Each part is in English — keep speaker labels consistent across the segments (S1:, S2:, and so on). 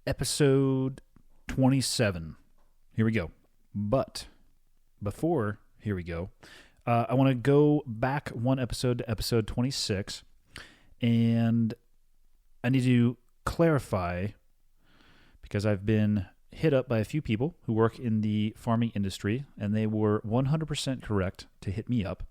S1: episode 27. Here we go. But before here we go, I want to go back one episode to episode 26, and I need to clarify because I've been hit up by a few people who work in the farming industry, and they were 100% correct to hit me up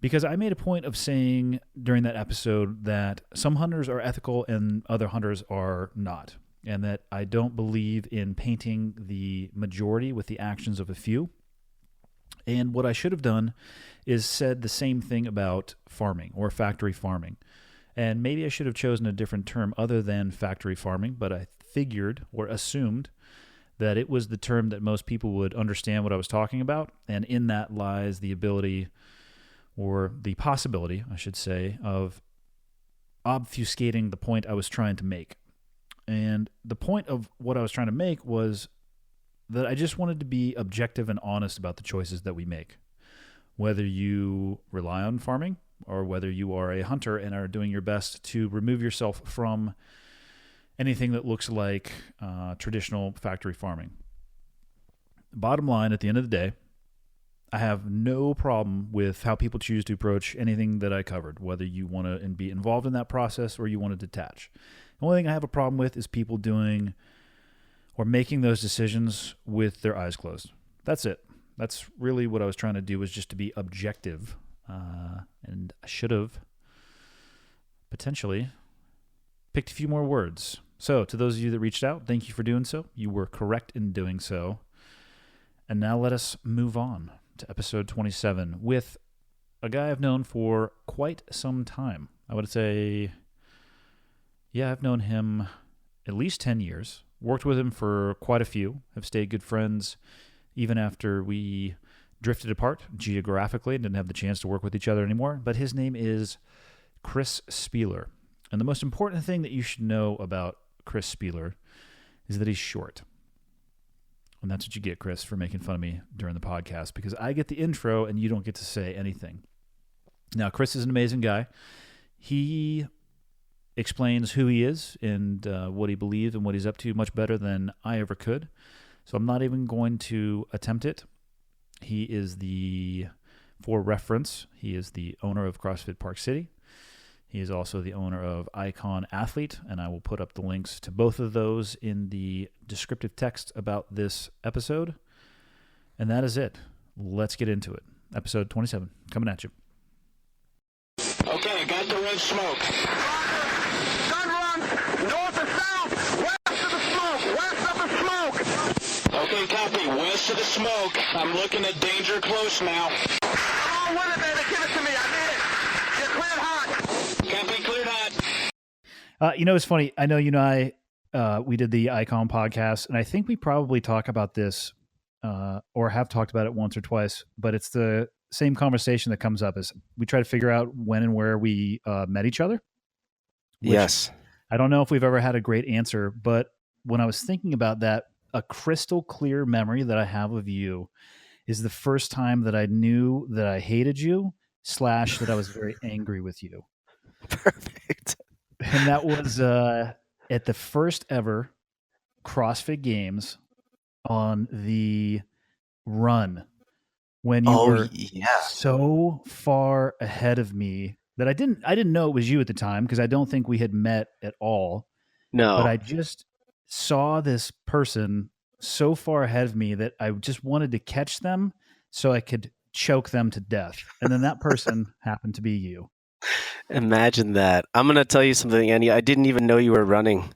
S1: because I made a point of saying during that episode that some hunters are ethical and other hunters are not, and that I don't believe in painting the majority with the actions of a few. And what I should have done is said the same thing about farming or factory farming. And maybe I should have chosen a different term other than factory farming, but I figured or assumed that it was the term that most people would understand what I was talking about. And in that lies the ability, or the possibility, I should say, of obfuscating the point I was trying to make. And the point of what I was trying to make was that I just wanted to be objective and honest about the choices that we make. Whether you rely on farming or whether you are a hunter and are doing your best to remove yourself from anything that looks like traditional factory farming. Bottom line, at the end of the day, I have no problem with how people choose to approach anything that I covered, whether you want to be involved in that process or you want to detach. The only thing I have a problem with is people doing or making those decisions with their eyes closed. That's it. That's really what I was trying to do, was just to be objective. And I should have potentially picked a few more words. So to those of you that reached out, thank you for doing so. You were correct in doing so. And now let us move on to episode 27 with a guy I've known for quite some time. I would say, yeah, I've known him at least 10 years. Worked with him for quite a few. Have stayed good friends even after we drifted apart geographically and didn't have the chance to work with each other anymore. But his name is Chris Spealler. And the most important thing that you should know about Chris Spealler is that he's short. And that's what you get, Chris, for making fun of me during the podcast, because I get the intro and you don't get to say anything. Now, Chris is an amazing guy. He explains who he is and what he believes and what he's up to much better than I ever could. So I'm not even going to attempt it. He is for reference, he is the owner of CrossFit Park City. He is also the owner of Icon Athlete, and I will put up the links to both of those in the descriptive text about this episode. And that is it. Let's get into it. Episode 27, coming at you.
S2: Okay, got the red smoke.
S3: Gun run, north or south, west of the smoke, west of the smoke.
S2: Okay, copy, west of the smoke. I'm looking at danger close now.
S3: Come on with it, baby, give it to me, I need it. Get cleared hot.
S2: Copy, cleared hot.
S1: It's funny. I know you and I, we did the Icon podcast, and I think we probably talk about this or have talked about it once or twice, but it's the same conversation that comes up as we try to figure out when and where we met each other.
S4: Yes.
S1: I don't know if we've ever had a great answer, but when I was thinking about that, a crystal clear memory that I have of you is the first time that I knew that I hated you / that I was very angry with you.
S4: Perfect.
S1: And that was at the first ever CrossFit Games on the run when you were so far ahead of me that I didn't know it was you at the time because I don't think we had met at all.
S4: No.
S1: But I just saw this person so far ahead of me that I just wanted to catch them so I could choke them to death. And then that person happened to be you.
S4: Imagine that. I'm going to tell you something, Andy. I didn't even know you were running,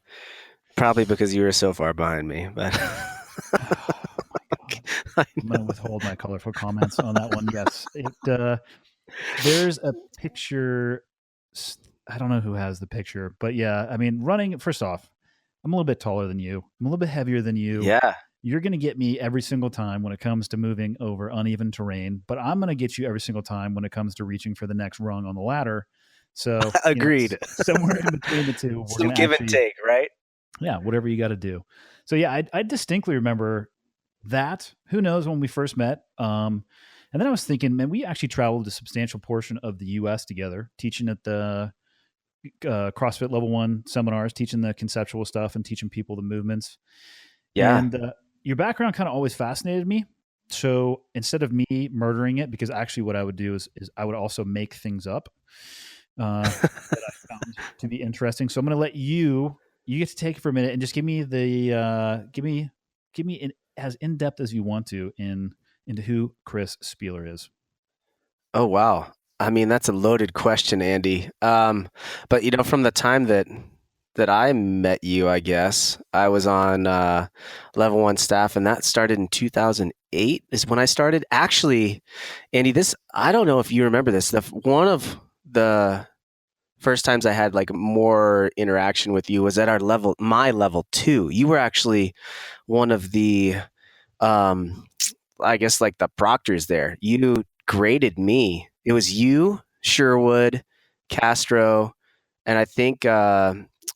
S4: probably because you were so far behind me. But
S1: I'm going to withhold my colorful comments on that one. Yes. There's a picture. I don't know who has the picture, but yeah, I mean, running, first off, I'm a little bit taller than you. I'm a little bit heavier than you.
S4: Yeah.
S1: You're going to get me every single time when it comes to moving over uneven terrain, but I'm going to get you every single time when it comes to reaching for the next rung on the ladder. So
S4: agreed.
S1: Somewhere in between the two.
S4: Some give and take, right?
S1: Yeah. Whatever you got to do. So yeah, I distinctly remember that. Who knows when we first met? And then I was thinking, man, we actually traveled a substantial portion of the U.S. together, teaching at the CrossFit level 1 seminars, teaching the conceptual stuff and teaching people the movements.
S4: Yeah.
S1: And your background kind of always fascinated me. So instead of me murdering it, because actually what I would do is I would also make things up that I found to be interesting. So I'm going to let you get to take it for a minute and just give me the give me as in depth as you want to into who Chris Spealler is.
S4: Oh, wow. I mean, that's a loaded question, Andy. But from the time that I met you, I guess I was on level 1 staff, and that started in 2008 is when I started. Actually, Andy, I don't know if you remember this. One of the first times I had like more interaction with you was at my level 2. You were actually one of the, I guess, like the proctors there. You graded me. It was you, Sherwood, Castro, and I think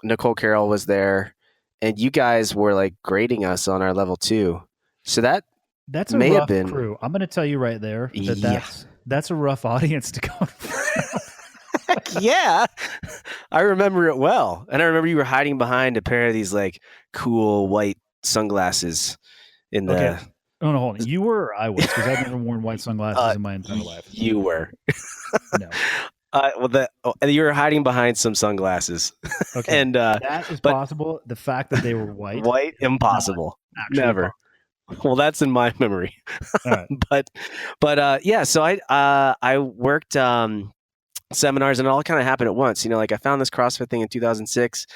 S4: Nicole Carroll was there, and you guys were like grading us on our level 2. So
S1: that's a
S4: may have
S1: rough
S4: been
S1: crew. I'm going to tell you right there that's a rough audience to go in front of.
S4: Yeah, I remember it well, and I remember you were hiding behind a pair of these like cool white sunglasses in the.
S1: Okay. Oh, no, hold on. You were or I was? Because I've never worn white sunglasses in my entire life.
S4: You were.
S1: No.
S4: And you were hiding behind some sunglasses.
S1: Okay.
S4: And
S1: that is possible. The fact that they were white,
S4: impossible. Never.
S1: Possible.
S4: Well, that's in my memory.
S1: All right.
S4: but yeah. So I worked seminars, and it all kind of happened at once. Like I found this CrossFit thing in 2006,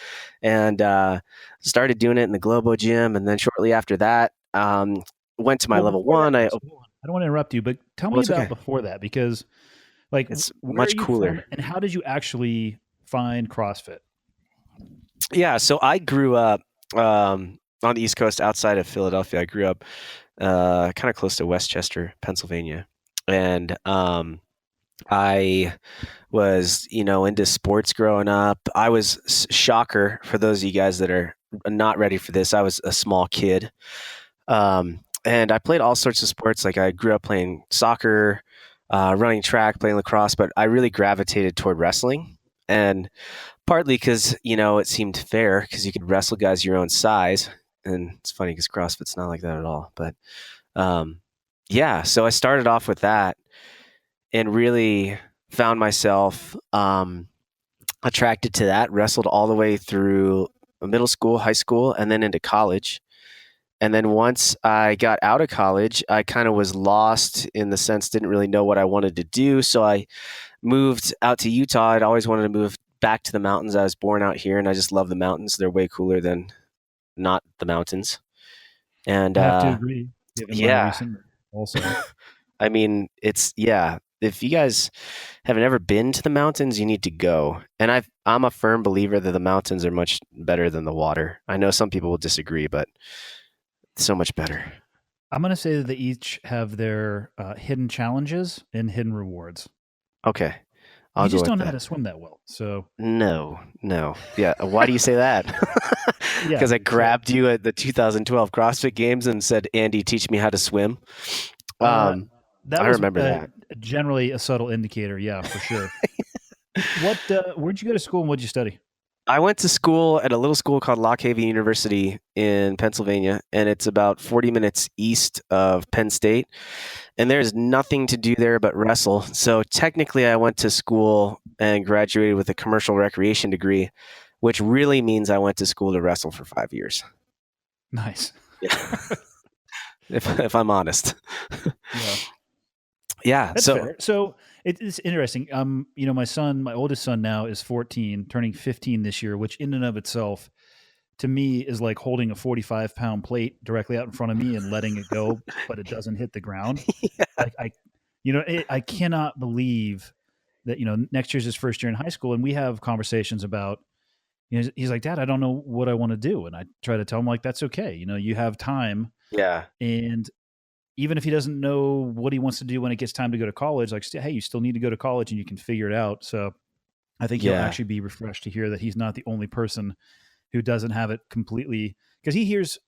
S4: and started doing it in the Globo gym, and then shortly after that, went to my level 1.
S1: I don't want to interrupt you, but tell me about before that, because like
S4: it's
S1: where
S4: much
S1: are you
S4: cooler.
S1: from, and how did you actually find CrossFit?
S4: Yeah, so I grew up on the East Coast outside of Philadelphia. I grew up kind of close to Westchester, Pennsylvania, and I was into sports growing up. I was, shocker for those of you guys that are not ready for this, I was a small kid. And I played all sorts of sports. Like I grew up playing soccer, running track, playing lacrosse, but I really gravitated toward wrestling. And partly because, it seemed fair because you could wrestle guys your own size. And it's funny because CrossFit's not like that at all. But yeah, so I started off with that and really found myself attracted to that, wrestled all the way through middle school, high school, and then into college. And then once I got out of college, I kind of was lost in the sense, didn't really know what I wanted to do. So I moved out to Utah. I'd always wanted to move back to the mountains. I was born out here, and I just love the mountains. They're way cooler than not the mountains. And
S1: I have to agree.
S4: Yeah.
S1: Also,
S4: I mean, if you guys have never been to the mountains, you need to go. And I'm a firm believer that the mountains are much better than the water. I know some people will disagree, but so much better.
S1: I'm going to say that they each have their hidden challenges and hidden rewards.
S4: Okay.
S1: You just don't know how to swim that well. So
S4: No. Yeah. Why do you say that? Because I grabbed you at the 2012 CrossFit Games and said, "Andy, teach me how to swim." I remember that.
S1: Generally a subtle indicator. Yeah, for sure. Where'd you go to school and what'd you study?
S4: I went to school at a little school called Lock Haven University in Pennsylvania, and it's about 40 minutes east of Penn State. And there's nothing to do there but wrestle. So technically I went to school and graduated with a commercial recreation degree, which really means I went to school to wrestle for 5 years.
S1: Nice.
S4: Yeah. if I'm honest.
S1: Yeah.
S4: Yeah.
S1: That's fair. So it's interesting. My oldest son now is 14, turning 15 this year, which in and of itself, to me, is like holding a 45-pound plate directly out in front of me and letting it go, but it doesn't hit the ground.
S4: Yeah.
S1: Like I cannot believe that, next year's his first year in high school, and we have conversations about, he's like, "Dad, I don't know what I want to do," and I try to tell him like, "That's okay. You have time."
S4: Yeah.
S1: And even if he doesn't know what he wants to do when it gets time to go to college, like, hey, you still need to go to college and you can figure it out. So I think he'll actually be refreshed to hear that he's not the only person who doesn't have it completely, because he hears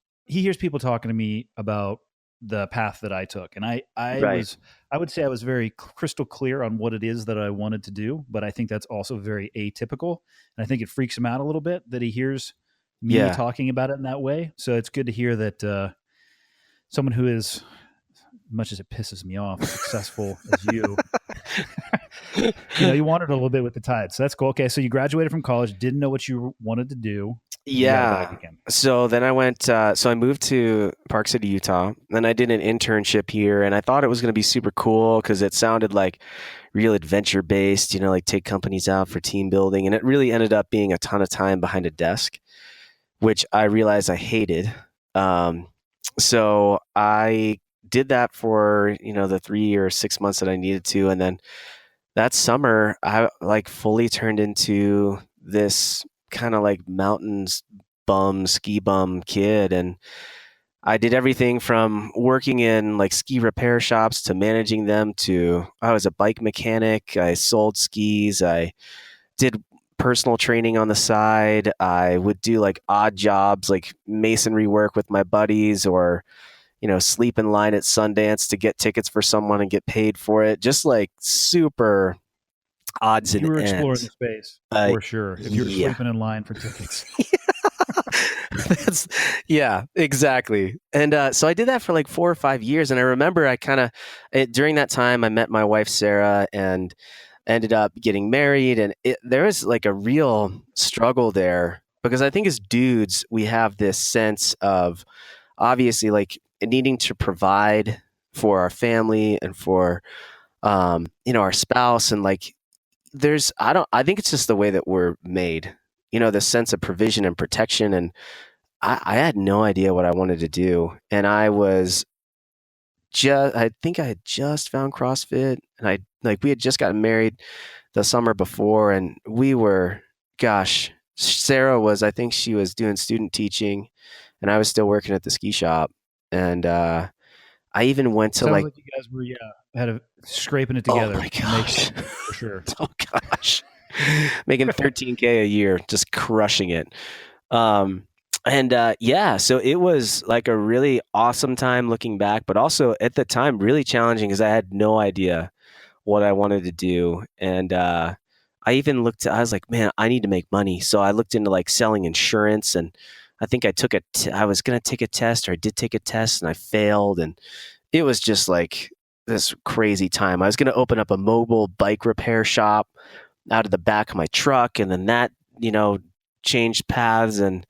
S1: people talking to me about the path that I took. And I
S4: Right.
S1: would say I was very crystal clear on what it is that I wanted to do, but I think that's also very atypical. And I think it freaks him out a little bit that he hears me
S4: Yeah.
S1: talking about it in that way. So it's good to hear that someone who is, much as it pisses me off, successful as you, you wanted a little bit with the tide. So that's cool. Okay. So you graduated from college, didn't know what you wanted to do. You got a bag
S4: Yeah.
S1: again.
S4: So then I went, so I moved to Park City, Utah. Then I did an internship here, and I thought it was going to be super cool because it sounded like real adventure based, like take companies out for team building. And it really ended up being a ton of time behind a desk, which I realized I hated. So I did that for, the 3 or 6 months that I needed to. And then that summer, I like fully turned into this kind of like mountains bum, ski bum kid. And I did everything from working in like ski repair shops to managing them to I was a bike mechanic. I sold skis. I did personal training on the side. I would do like odd jobs like masonry work with my buddies or sleep in line at Sundance to get tickets for someone and get paid for it. Just like super odds and
S1: You were exploring
S4: ends.
S1: the space for sure. If you were
S4: Yeah.
S1: sleeping in line for tickets.
S4: Yeah, exactly. And so I did that for like 4 or 5 years. And I remember during that time, I met my wife, Sarah, and ended up getting married. And there was like a real struggle there because I think as dudes, we have this sense of obviously like needing to provide for our family and for, our spouse. And like, I think it's just the way that we're made, the sense of provision and protection. And I had no idea what I wanted to do. And I think I had just found CrossFit and we had just gotten married the summer before and I think she was doing student teaching and I was still working at the ski shop. And, I even went to
S1: Sounds like you guys were, scraping it together.
S4: Oh my gosh.
S1: For sure.
S4: Oh gosh. Making $13K a year, just crushing it. So it was like a really awesome time looking back, but also at the time really challenging because I had no idea what I wanted to do. And I was like, man, I need to make money. So I looked into like selling insurance and I think I was going to take a test or I did take a test and I failed. And it was just like this crazy time. I was going to open up a mobile bike repair shop out of the back of my truck. And then that, changed paths. And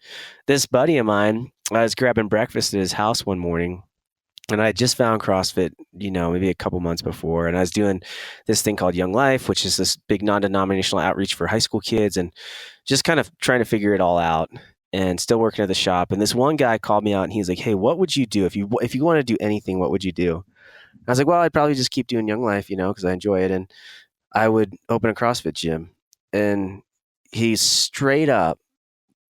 S4: this buddy of mine, I was grabbing breakfast at his house one morning and I had just found CrossFit, maybe a couple months before. And I was doing this thing called Young Life, which is this big non-denominational outreach for high school kids and just kind of trying to figure it all out and still working at the shop. And this one guy called me out and he's like, hey, what would you do if you want to do anything? What would you do? I was like, well, I'd probably just keep doing Young Life, because I enjoy it. And I would open a CrossFit gym. And he straight up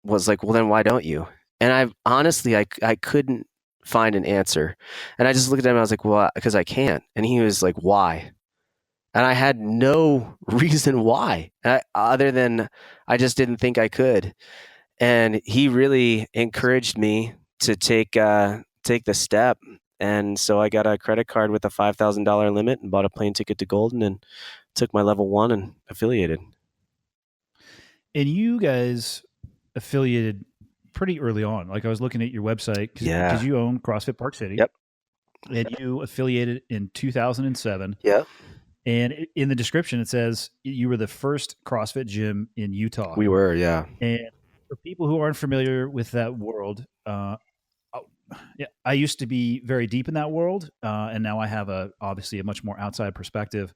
S4: was like, well, then why don't you? And I honestly, I couldn't find an answer. And I just looked at him and I was like, well, because I can't. And he was like, why? And I had no reason why, other than I just didn't think I could. And he really encouraged me to take the step. And so I got a credit card with a $5,000 limit and bought a plane ticket to Golden and took my level 1 and affiliated.
S1: And you guys affiliated pretty early on. Like I was looking at your website because you own CrossFit Park City.
S4: Yep.
S1: And you affiliated in 2007.
S4: Yep.
S1: And in the description, it says you were the first CrossFit gym in Utah.
S4: We were, yeah.
S1: And for people who aren't familiar with that world, I used to be very deep in that world, and now I have obviously a much more outside perspective.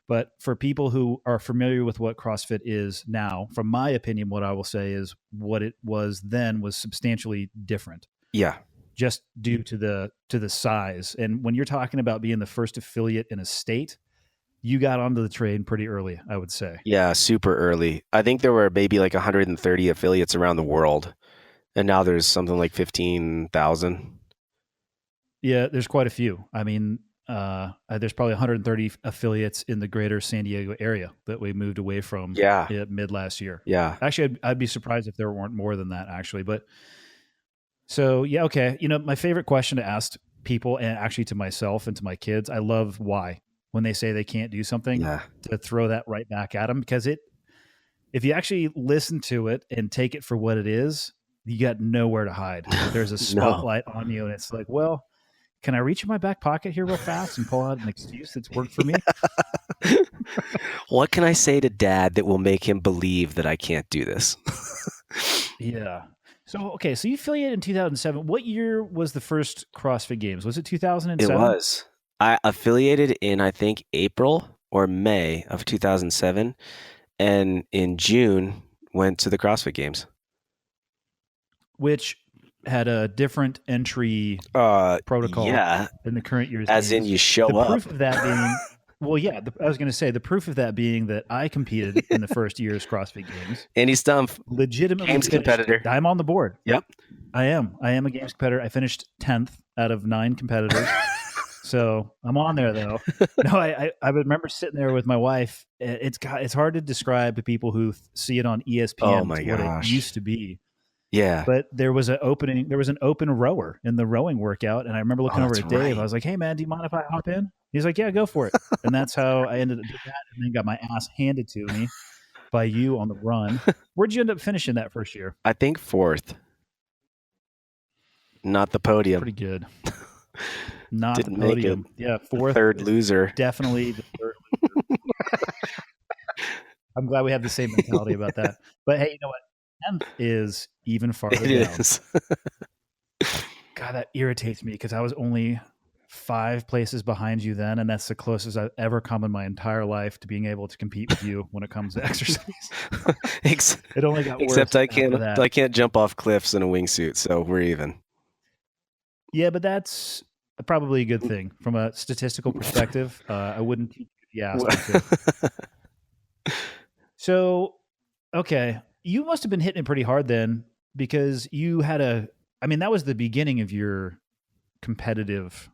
S1: But for people who are familiar with what CrossFit is now, from my opinion, what I will say is what it was then was substantially different.
S4: Yeah.
S1: Just due to the size. And when you're talking about being the first affiliate in a state, you got onto the train pretty early, I would say.
S4: Yeah, super early. I think there were maybe like 130 affiliates around the world. And now there's something like 15,000.
S1: Yeah, there's quite a few. I mean, there's probably 130 affiliates in the greater San Diego area that we moved away from mid last year.
S4: Yeah.
S1: Actually, I'd be surprised if there weren't more than that, actually. But so, yeah, okay. My favorite question to ask people, and actually to myself and to my kids, I love why when they say they can't do something,
S4: Yeah.
S1: to throw that right back at them, because if you actually listen to it and take it for what it is, you got nowhere to hide. There's a spotlight on you, and it's like, well, can I reach in my back pocket here real fast and pull out an excuse that's worked for me?
S4: What can I say to Dad that will make him believe that I can't do this?
S1: Yeah. So, okay, so you affiliated in 2007. What year was the first CrossFit Games? Was it 2007?
S4: It was. I affiliated in, I think, April or May of 2007, and in June went to the CrossFit Games.
S1: Which had a different entry protocol
S4: Yeah,
S1: than the current year's
S4: as in
S1: games.
S4: you show
S1: The
S4: up.
S1: proof of that being, well, yeah, I was going to say the proof of that being that I competed in the first year's CrossFit Games.
S4: Andy Stumpf,
S1: Legitimately
S4: Games
S1: finished.
S4: competitor.
S1: I'm on the board.
S4: Yep.
S1: I am a games competitor. I finished 10th out of 9 competitors. So I'm on there though. No, I remember sitting there with my wife. It's hard to describe to people who see it on ESPN
S4: Oh my
S1: what
S4: gosh.
S1: it used to be.
S4: Yeah.
S1: But there was an open rower in the rowing workout, and I remember looking over
S4: that's
S1: at Dave.
S4: right.
S1: I was like, "Hey man, do you mind if I hop in?" He's like, "Yeah, go for it." And that's how I ended up doing that, and then got my ass handed to me by you on the run. Where'd you end up finishing that first year?
S4: I think 4th. Not the podium.
S1: Pretty good. Not
S4: Didn't
S1: the
S4: make
S1: podium. Yeah, 4th.
S4: Third
S1: is
S4: loser.
S1: Definitely the third loser. I'm glad we have the same mentality about that. But hey, you know what? 10th is even farther
S4: It
S1: down.
S4: is.
S1: God, that irritates me because I was only 5 places behind you then, and that's the closest I've ever come in my entire life to being able to compete with you when it comes to exercise. It only got worse.
S4: Except I
S1: after that.
S4: can't jump off cliffs in a wingsuit, so we're even.
S1: Yeah, but that's probably a good thing from a statistical perspective. I wouldn't teach you if you asked me to. So, okay, you must have been hitting it pretty hard then, because you had that was the beginning of your competitive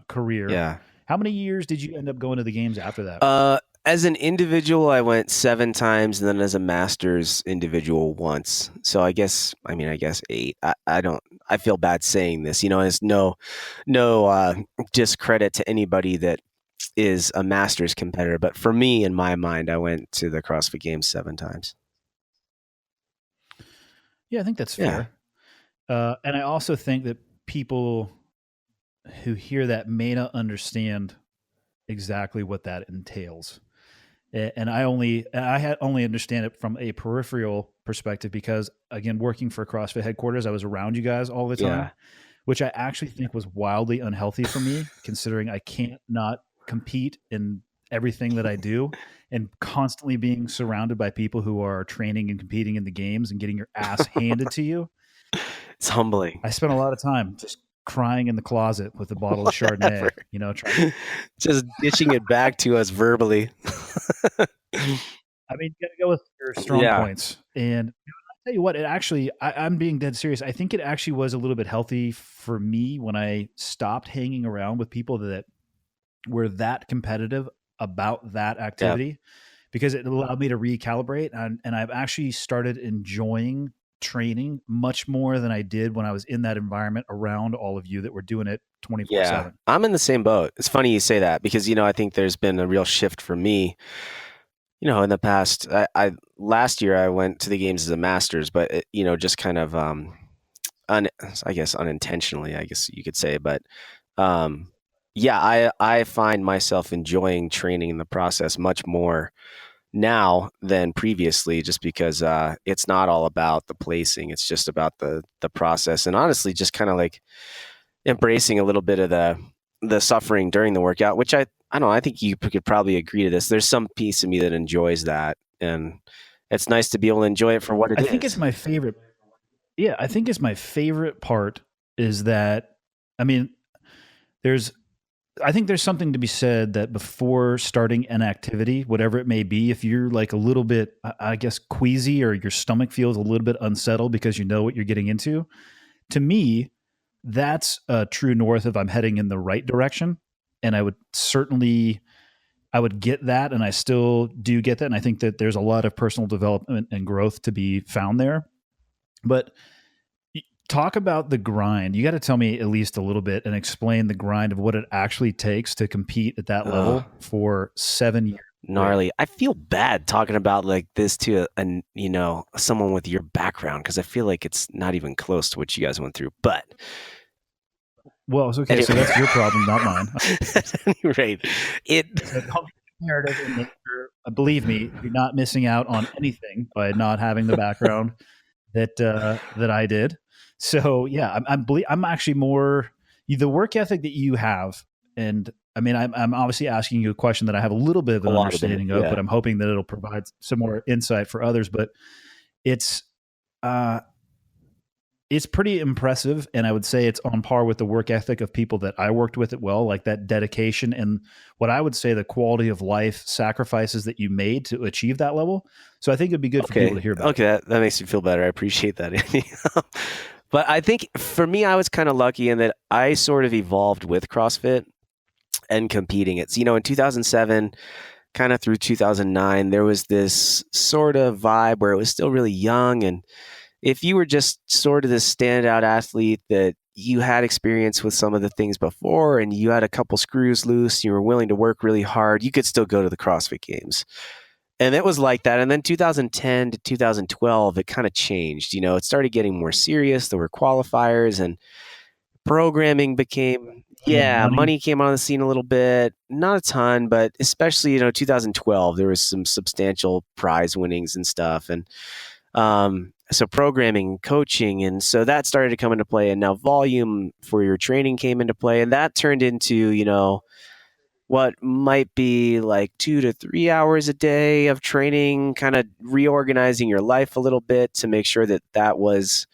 S1: career.
S4: Yeah.
S1: How many years did you end up going to the games after that?
S4: As an individual, I went 7 times, and then as a Masters individual once. So I guess 8. I feel bad saying this, it's no discredit to anybody that is a Masters competitor. But for me, in my mind, I went to the CrossFit Games 7 times.
S1: Yeah, I think that's fair. And I also think that people who hear that may not understand exactly what that entails. And I only understand it from a peripheral perspective because, again, working for CrossFit headquarters, I was around you guys all the time, which I actually think was wildly unhealthy for me, considering I can't not compete in everything that I do, and constantly being surrounded by people who are training and competing in the games and getting your ass handed to you.
S4: It's humbling.
S1: I spent a lot of time just crying in the closet with a bottle of Chardonnay, trying.
S4: Just ditching it back to us verbally.
S1: I mean, you got to go with your strong points. And I'll tell you what, I'm being dead serious. I think it actually was a little bit healthy for me when I stopped hanging around with people that were that competitive about that activity, because it allowed me to recalibrate. And I've actually started enjoying training much more than I did when I was in that environment around all of you that were doing it 24/7.
S4: Yeah, I'm in the same boat. It's funny you say that because, I think there's been a real shift for me. In the past, I last year I went to the games as a Masters, but just kind of, I guess unintentionally, I guess you could say. But I find myself enjoying training in the process much more now than previously, just because it's not all about the placing. It's just about the process, and honestly, just kind of like embracing a little bit of the suffering during the workout, which I don't know. I think you could probably agree to this. There's some piece of me that enjoys that, and it's nice to be able to enjoy it for what it is.
S1: I think it's my favorite. Yeah, I think it's my favorite part is that, I think there's something to be said that before starting an activity, whatever it may be, if you're like a little bit, I guess, queasy, or your stomach feels a little bit unsettled because you know what you're getting into, to me, that's a true north of I'm heading in the right direction. And I would get that, and I still do get that. And I think that there's a lot of personal development and growth to be found there. But talk about the grind. You got to tell me at least a little bit and explain the grind of what it actually takes to compete at that level for 7 years.
S4: Gnarly. I feel bad talking about like this to someone with your background, because I feel like it's not even close to what you guys went through. But
S1: well, it's okay. So that's your problem, not mine.
S4: At any rate,
S1: narrative in nature. Believe me, you're not missing out on anything by not having the background that I did. So yeah, I'm actually more the work ethic that you have, and I mean, I'm obviously asking you a question that I have a little bit of an understanding of, but I'm hoping that it'll provide some more insight for others. But it's pretty impressive, and I would say it's on par with the work ethic of people that I worked with as well, like that dedication and what I would say the quality of life sacrifices that you made to achieve that level. So I think it'd be good for people to hear about.
S4: Okay, that makes me feel better. I appreciate that, Andy. But I think for me, I was kind of lucky in that I sort of evolved with CrossFit and competing. It's, in 2007, kind of through 2009, there was this sort of vibe where it was still really young. And if you were just sort of this standout athlete that you had experience with some of the things before and you had a couple screws loose, you were willing to work really hard, you could still go to the CrossFit Games. And it was like that. And then 2010 to 2012, it kind of changed. It started getting more serious. There were qualifiers and programming became, money came on the scene a little bit. Not a ton, but especially, 2012, there was some substantial prize winnings and stuff. And so programming, coaching, and so that started to come into play. And now volume for your training came into play. And that turned into, what might be like 2 to 3 hours a day of training, kind of reorganizing your life a little bit to make sure that that was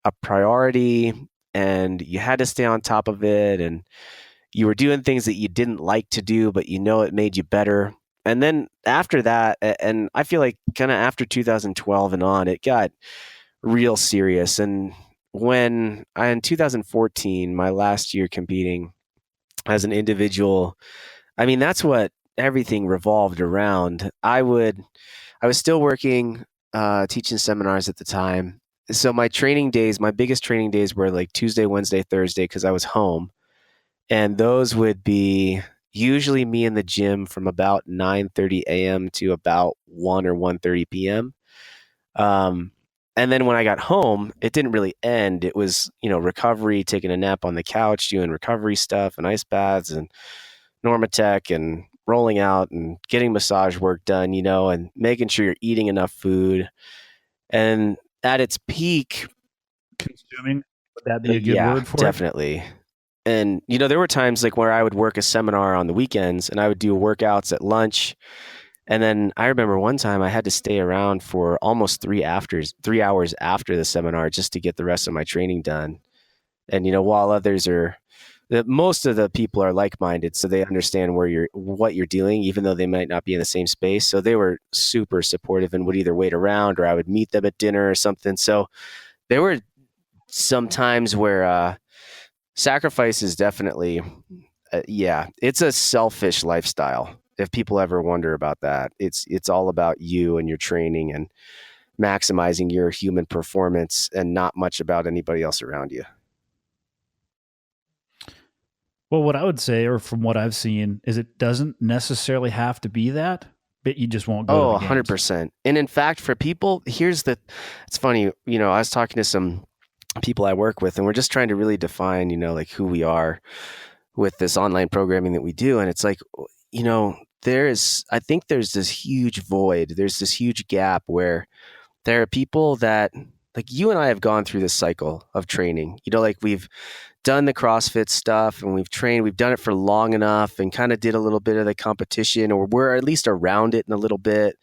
S4: a priority and you had to stay on top of it. And you were doing things that you didn't like to do, but it made you better. And then after that, and I feel like kind of after 2012 and on, it got real serious. And in 2014, my last year competing as an individual, I mean, that's what everything revolved around. I was still working, teaching seminars at the time. So my biggest training days were like Tuesday, Wednesday, Thursday, because I was home. And those would be usually me in the gym from about 9:30 a.m. to about 1 or 1:30 p.m. And then when I got home, it didn't really end. It was, recovery, taking a nap on the couch, doing recovery stuff and ice baths and Normatec and rolling out and getting massage work done, and making sure you're eating enough food. And at its peak,
S1: consuming, would that be a good word for
S4: definitely. And, there were times like where I would work a seminar on the weekends and I would do workouts at lunch. And then I remember one time I had to stay around for almost 3 hours after the seminar just to get the rest of my training done. And, while most of the people are like-minded, so they understand what you're doing, even though they might not be in the same space. So they were super supportive and would either wait around or I would meet them at dinner or something. So there were some times where sacrifice is definitely, it's a selfish lifestyle. If people ever wonder about that, it's all about you and your training and maximizing your human performance and not much about anybody else around you.
S1: Well, what I would say, or from what I've seen, is it doesn't necessarily have to be that, but you just won't go to the games.
S4: 100%. And in fact, for people, it's funny, I was talking to some people I work with and we're just trying to really define, like who we are with this online programming that we do. And it's like, I think there's this huge void. There's this huge gap where there are people that, like you and I have gone through this cycle of training, like we've done the CrossFit stuff and we've done it for long enough and kind of did a little bit of the competition, or we're at least around it in a little bit.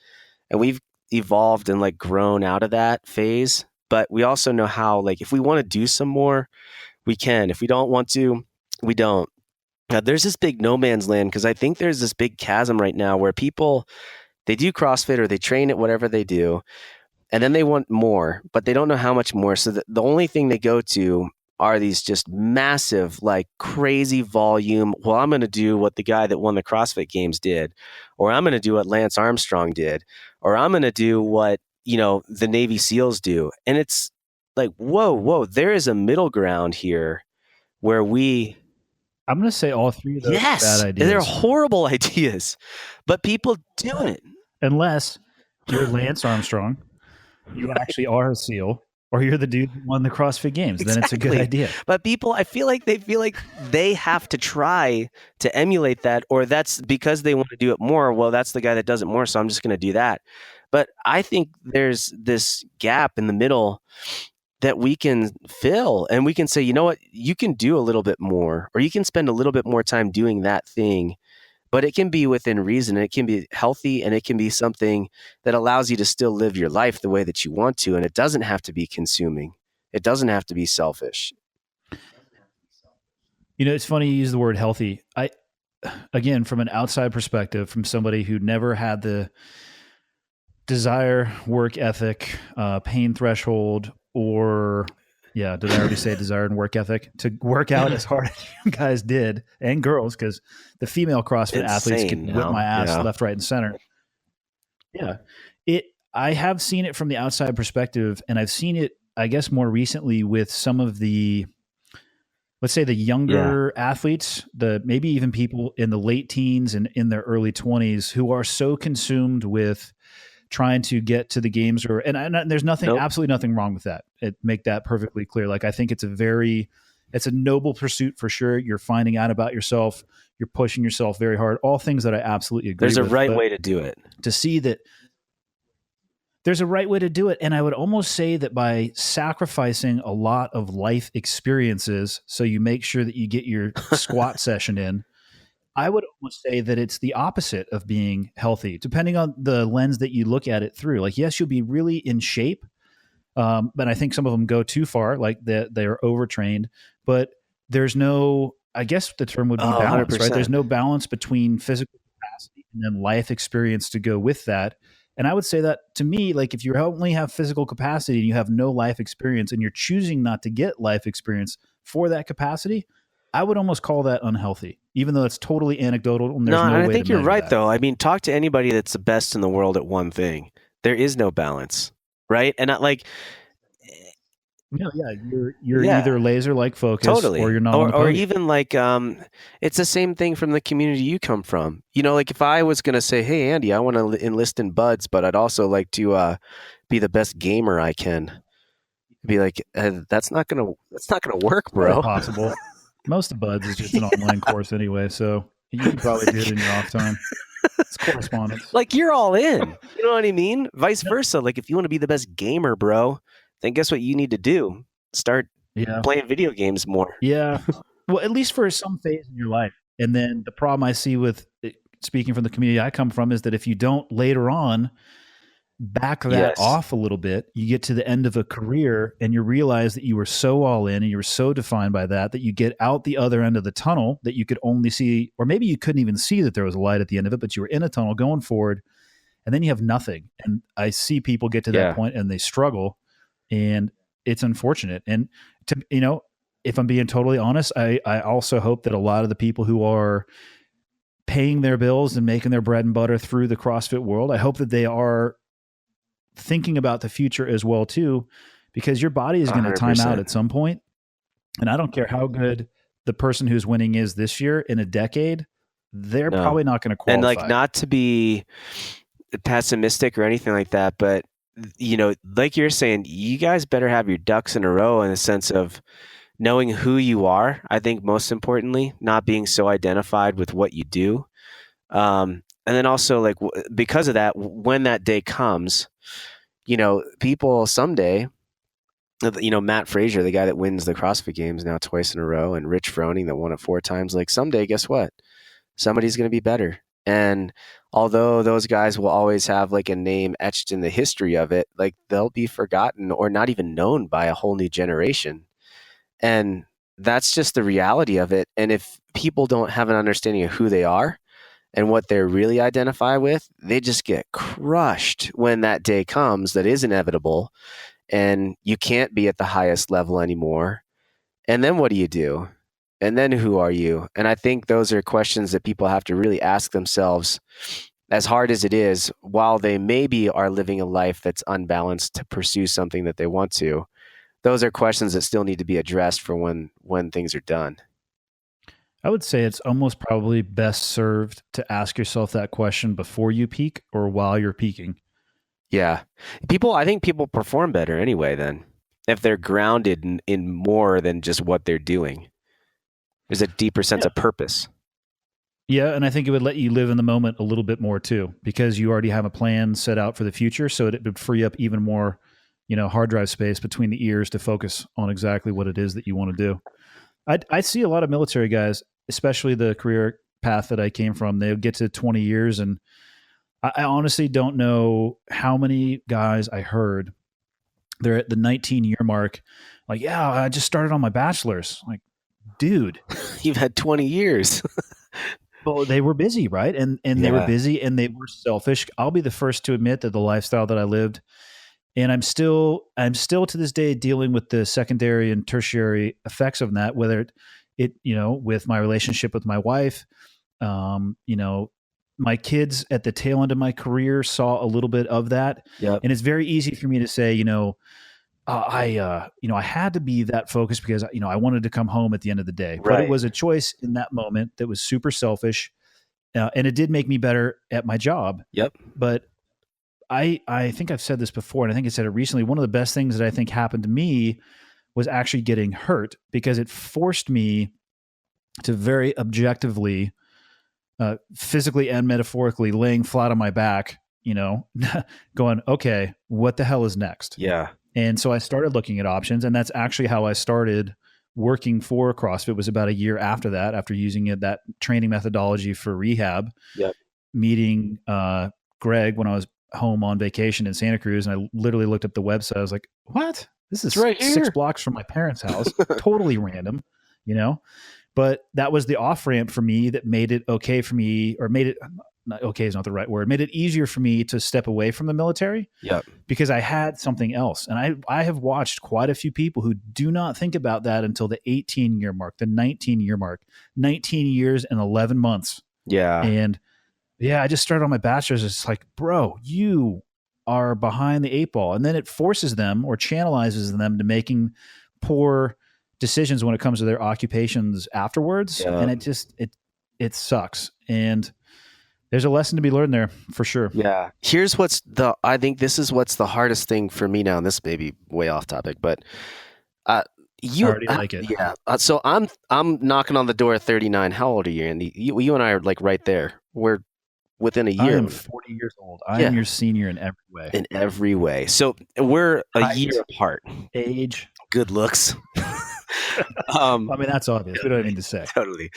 S4: And we've evolved and like grown out of that phase. But we also know how, like, if we want to do some more, we can. If we don't want to, we don't. Now, there's this big no man's land because I think there's this big chasm right now where people, they do CrossFit or they train at whatever they do, and then they want more, but they don't know how much more. So the only thing they go to are these just massive, like crazy volume. Well, I'm going to do what the guy that won the CrossFit Games did, or I'm going to do what Lance Armstrong did, or I'm going to do what, the Navy SEALs do. And it's like, whoa, there is a middle ground here where
S1: I'm going to say all three of those are
S4: yes,
S1: bad ideas.
S4: they're horrible ideas, but people do it.
S1: Unless you're Lance Armstrong, you actually are a SEAL, or you're the dude who won the CrossFit Games. Then it's a good idea.
S4: But people, I feel like they have to try to emulate that, or that's because they want to do it more. Well, that's the guy that does it more, so I'm just going to do that. But I think there's this gap in the middle that we can fill, and we can say, you know what, you can do a little bit more, or you can spend a little bit more time doing that thing, but it can be within reason, and it can be healthy, and it can be something that allows you to still live your life the way that you want to, and it doesn't have to be consuming. It doesn't have to be selfish.
S1: You know, it's funny you use the word healthy. Again, from an outside perspective, from somebody who never had the desire, work ethic, pain threshold, or did I already say desire and work ethic to work out as hard as you guys did, and girls, because the female CrossFit athletes can whip my ass left, right, and center. Yeah, I have seen it from the outside perspective, and I've seen it, I guess, more recently with some of the, let's say, the younger athletes, maybe even people in the late teens and in their early 20s who are so consumed with trying to get to the games, and there's absolutely nothing wrong with that. Make that perfectly clear. Like, I think it's a noble pursuit for sure. You're finding out about yourself. You're pushing yourself very hard. All things that I absolutely agree with.
S4: There's a right way to do it.
S1: To see that there's a right way to do it. And I would almost say that by sacrificing a lot of life experiences, so you make sure that you get your squat session in, I would almost say that it's the opposite of being healthy, depending on the lens that you look at it through. Like, yes, you'll be really in shape, but I think some of them go too far, like they're overtrained. But there's no, I guess the term would be balance, 100%. Right? There's no balance between physical capacity and then life experience to go with that. And I would say that, to me, like, if you only have physical capacity and you have no life experience and you're choosing not to get life experience for that capacity, I would almost call that unhealthy, even though it's totally anecdotal. And there's no way
S4: I think
S1: to
S4: you're right,
S1: that.
S4: though. I mean, talk to anybody that's the best in the world at one thing. There is no balance, right? And
S1: you're either laser-like focused,
S4: totally,
S1: or you're not,
S4: or even like it's the same thing from the community you come from. You know, like if I was going to say, "Hey, Andy, I want to enlist in buds, but I'd also like to be the best gamer I can," be like, "That's not gonna work, bro."
S1: Possible. Most of buds is just an online course anyway, so you can probably do it in your off time. It's correspondence.
S4: Like, you're all in. You know what I mean? Vice versa. Like, if you want to be the best gamer, bro, then guess what you need to do? Start playing video games more.
S1: Yeah. Well, at least for some phase in your life. And then the problem I see with, speaking from the community I come from, is that if you don't later on back that off a little bit, you get to the end of a career and you realize that you were so all in and you were so defined by that you get out the other end of the tunnel that you could only see, or maybe you couldn't even see that there was a light at the end of it, but you were in a tunnel going forward, and then you have nothing. And I see people get to that point and they struggle, and it's unfortunate. And if I'm being totally honest, I also hope that a lot of the people who are paying their bills and making their bread and butter through the CrossFit world, I hope that they are thinking about the future as well too, because your body is going to time out at some point. And I don't care how good the person who's winning is this year, in a decade, they're probably not going to qualify.
S4: And like, not to be pessimistic or anything like that, but like you're saying, you guys better have your ducks in a row, in the sense of knowing who you are. I think most importantly, not being so identified with what you do. And then also, like, because of that, when that day comes, people someday, Matt Frazier, the guy that wins the CrossFit Games now twice in a row, and Rich Froning that won it 4 times, like, someday, guess what? Somebody's going to be better. And although those guys will always have like a name etched in the history of it, like, they'll be forgotten or not even known by a whole new generation. And that's just the reality of it. And if people don't have an understanding of who they are and what they really identify with, they just get crushed when that day comes that is inevitable, and you can't be at the highest level anymore. And then what do you do? And then who are you? And I think those are questions that people have to really ask themselves, as hard as it is, while they maybe are living a life that's unbalanced to pursue something that they want to. those are questions that still need to be addressed for when things are done.
S1: I would say it's almost probably best served to ask yourself that question before you peak or while you're peaking.
S4: Yeah. I think people perform better anyway then if they're grounded in more than just what they're doing. There's a deeper sense of purpose.
S1: Yeah, and I think it would let you live in the moment a little bit more too, because you already have a plan set out for the future. So it would free up even more, hard drive space between the ears to focus on exactly what it is that you want to do. I see a lot of military guys, especially the career path that I came from. They'll get to 20 years, and I honestly don't know how many guys I heard they're at the 19-year mark. Like, yeah, I just started on my bachelor's. Like, dude,
S4: You've had 20 years.
S1: well, they were busy, right? And they were busy and they were selfish. I'll be the first to admit that the lifestyle that I lived, and I'm still to this day dealing with the secondary and tertiary effects of that, whether it with my relationship with my wife, my kids at the tail end of my career saw a little bit of that.
S4: Yep.
S1: And it's very easy for me to say, I had to be that focused because, I wanted to come home at the end of the day, but it was a choice in that moment that was super selfish. And it did make me better at my job.
S4: Yep.
S1: But I think I've said this before, and I think I said it recently. One of the best things that I think happened to me was actually getting hurt, because it forced me to very objectively, physically and metaphorically, laying flat on my back, going, okay, what the hell is next?
S4: Yeah.
S1: And so I started looking at options, and that's actually how I started working for CrossFit. It was about a year after that, after using that training methodology for rehab.
S4: Yep.
S1: Meeting Greg when I was home on vacation in Santa Cruz, and I literally looked up the website. I was like, what? This is right 6 blocks from my parents' house. Totally random, But that was the off-ramp for me that made it okay for me, or made it, not okay is not the right word, made it easier for me to step away from the military.
S4: Yep.
S1: Because I had something else. And I have watched quite a few people who do not think about that until the 18-year mark, the 19-year mark, 19 years and 11 months.
S4: Yeah.
S1: And yeah, I just started on my bachelor's. It's like, bro, you are behind the 8 ball. And then it forces them or channelizes them to making poor decisions when it comes to their occupations afterwards.
S4: Yeah.
S1: And it sucks. And there's a lesson to be learned there for sure.
S4: Yeah. I think this is what's the hardest thing for me now, and this may be way off topic, but you
S1: already like it.
S4: Yeah. So I'm knocking on the door at 39. How old are you, Andy? You and I are like right there. We're within a year.
S1: I am 40 years old. I am your senior in every way.
S4: In every way. So we're a year apart.
S1: Age.
S4: Good looks.
S1: I mean, that's obvious. We don't need to say.
S4: Totally.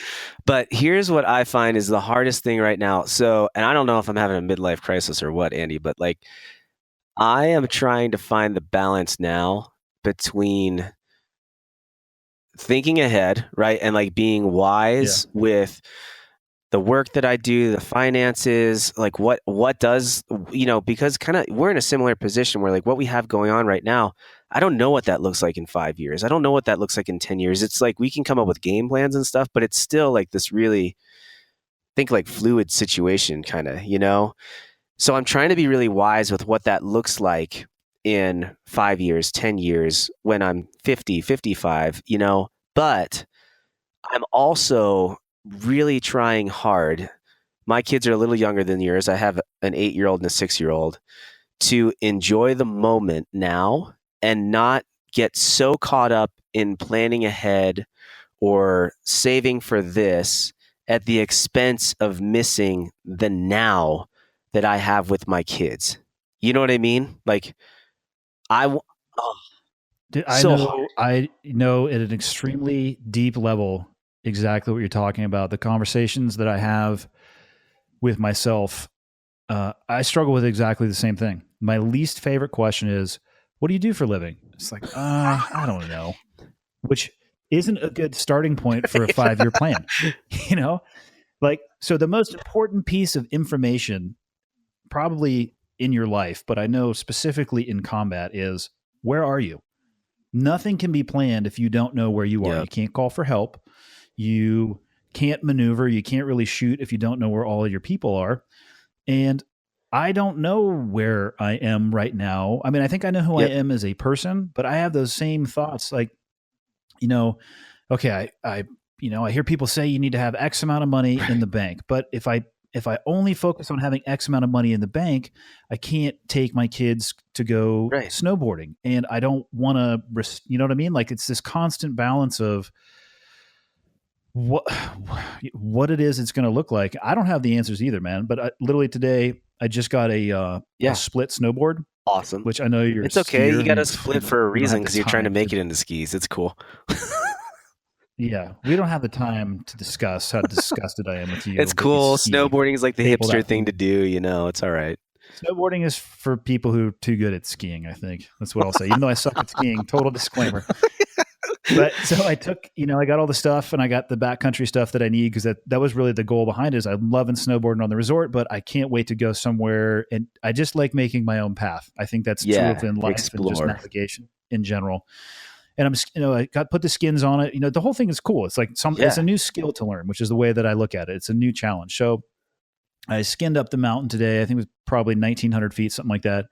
S4: But here's what I find is the hardest thing right now. So, and I don't know if I'm having a midlife crisis or what, Andy, but like I am trying to find the balance now between thinking ahead, right? And like being wise with the work that I do, the finances, like what does, because kind of we're in a similar position where like what we have going on right now, I don't know what that looks like in 5 years. I don't know what that looks like in 10 years. It's like we can come up with game plans and stuff, but it's still like this really, think like fluid situation kind of, So I'm trying to be really wise with what that looks like in 5 years, 10 years, when I'm 50, 55, but I'm also really trying hard. My kids are a little younger than yours. I have an 8-year-old and a 6-year-old, to enjoy the moment now and not get so caught up in planning ahead or saving for this at the expense of missing the now that I have with my kids. You know what I mean? Like I
S1: know at an extremely deep level exactly what you're talking about. The conversations that I have with myself, I struggle with exactly the same thing. My least favorite question is, what do you do for a living? It's like, I don't know, which isn't a good starting point for a 5-year plan, Like, so the most important piece of information probably in your life, but I know specifically in combat, is where are you? Nothing can be planned if you don't know where you are.
S4: Yeah.
S1: You can't call for help. You can't maneuver. You can't really shoot if you don't know where all of your people are. And I don't know where I am right now. I mean, I think I know who I
S4: Yep.
S1: am as a person, but I have those same thoughts. Like, you know, okay, I hear people say you need to have X amount of money in the bank, but if I only focus on having X amount of money in the bank, I can't take my kids to go
S4: Right.
S1: snowboarding, and I don't want to. You know what I mean? Like, it's this constant balance of what it is it's going to look like. I don't have the answers either, man. But literally today, I just got a
S4: Yeah.
S1: split snowboard,
S4: Awesome.
S1: which I know you're
S4: It's
S1: a
S4: okay.
S1: skier.
S4: You
S1: I
S4: got
S1: mean,
S4: to split for a
S1: we don't have
S4: reason
S1: the
S4: because you're trying to
S1: time
S4: make it into skis. It's cool.
S1: Yeah, we don't have the time to discuss how disgusted I am with you.
S4: It's
S1: But you
S4: cool.
S1: ski.
S4: Snowboarding is like the
S1: Staple
S4: hipster
S1: that
S4: thing
S1: thing.
S4: to do. It's all right.
S1: Snowboarding is for people who are too good at skiing. I think that's what I'll say. Even though I suck at skiing, total disclaimer. But so I took, I got all the stuff and I got the backcountry stuff that I need because that was really the goal behind it. Is I'm loving snowboarding on the resort, but I can't wait to go somewhere. And I just like making my own path. I think that's true of
S4: Yeah.
S1: in life and just
S4: Explore.
S1: navigation in general. And I'm, I got put the skins on it. The whole thing is cool. It's like it's
S4: Yeah.
S1: a new skill to learn, which is the way that I look at it. It's a new challenge. So I skinned up the mountain today. I think it was probably 1,900 feet, something like that.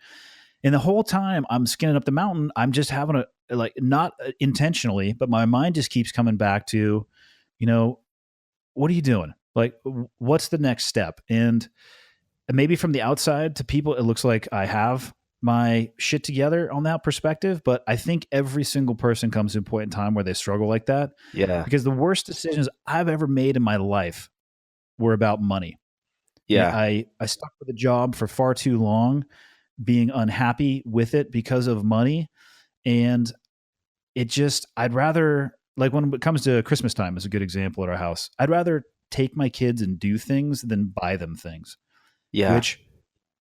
S1: And the whole time I'm skinning up the mountain, I'm just having not intentionally, but my mind just keeps coming back to, what are you doing? Like, what's the next step? And maybe from the outside to people, it looks like I have my shit together on that perspective. But I think every single person comes to a point in time where they struggle like that.
S4: Yeah.
S1: Because the worst decisions I've ever made in my life were about money.
S4: Yeah.
S1: I stuck with a job for far too long, being unhappy with it because of money. And I'd rather, like, when it comes to Christmas time is a good example at our house, I'd rather take my kids and do things than buy them things,
S4: Yeah.
S1: which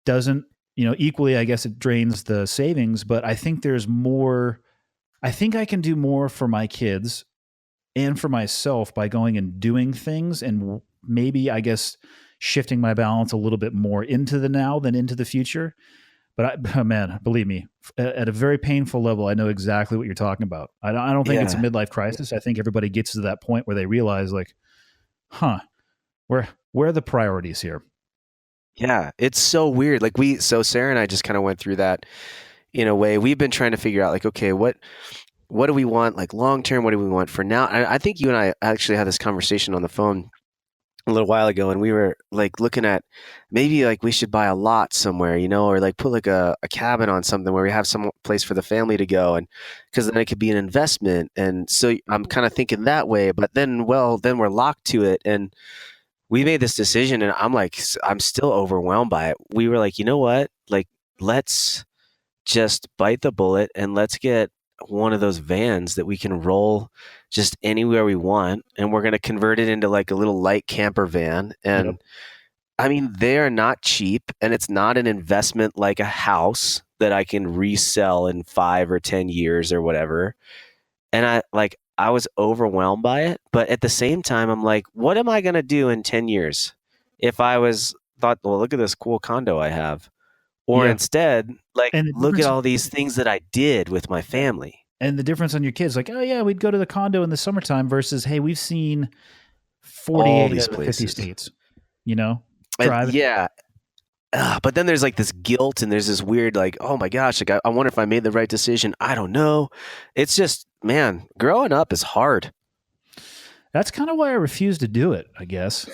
S1: doesn't, equally, I guess it drains the savings, but I think there's more, I think I can do more for my kids and for myself by going and doing things and maybe, I guess, shifting my balance a little bit more into the now than into the future. But man, believe me, at a very painful level, I know exactly what you're talking about. I don't think it's a
S4: Yeah.
S1: midlife crisis. I think everybody gets to that point where they realize, like, where are the priorities here?
S4: Yeah. It's so weird. Like so Sarah and I just kind of went through that in a way. We've been trying to figure out, like, okay, what do we want? Like, long term, what do we want for now? I think you and I actually had this conversation on the phone a little while ago, and we were like looking at maybe like we should buy a lot somewhere, or like put like a cabin on something where we have some place for the family to go, and because then it could be an investment. And so I'm kind of thinking that way, but then we're locked to it, and we made this decision, and I'm still overwhelmed by it. We were like, you know what, like, let's just bite the bullet and let's get one of those vans that we can roll just anywhere we want, and we're going to convert it into like a little light camper van. And
S1: Yep.
S4: I mean, they are not cheap, and it's not an investment like a house that I can resell in 5 or 10 years or whatever. And I was overwhelmed by it, but at the same time, I'm like, what am I going to do in 10 years if I thought, well, look at this cool condo I have. Or
S1: Yeah.
S4: instead, like,
S1: And the
S4: look at
S1: difference-
S4: all these things that I did with my family.
S1: And the difference on your kids, like, oh yeah, we'd go to the condo in the summertime versus, hey, we've seen 48
S4: these
S1: out of the 50
S4: places.
S1: states,
S4: And
S1: driving.
S4: yeah. But then there's like this guilt, and there's this weird, like, oh my gosh, like, I wonder if I made the right decision. I don't know. It's just, man, growing up is hard.
S1: That's kind of why I refuse to do it, I guess.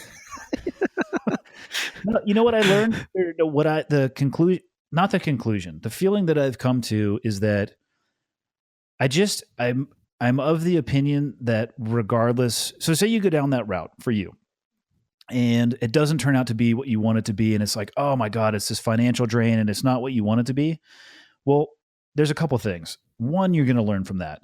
S1: No, you know what I learned? Or no, the conclusion, not the conclusion, the feeling that I've come to is that I'm of the opinion that regardless, so say you go down that route for you and it doesn't turn out to be what you want it to be. And it's like, oh my God, it's this financial drain and it's not what you want it to be. Well, there's a couple things. One, you're going to learn from that.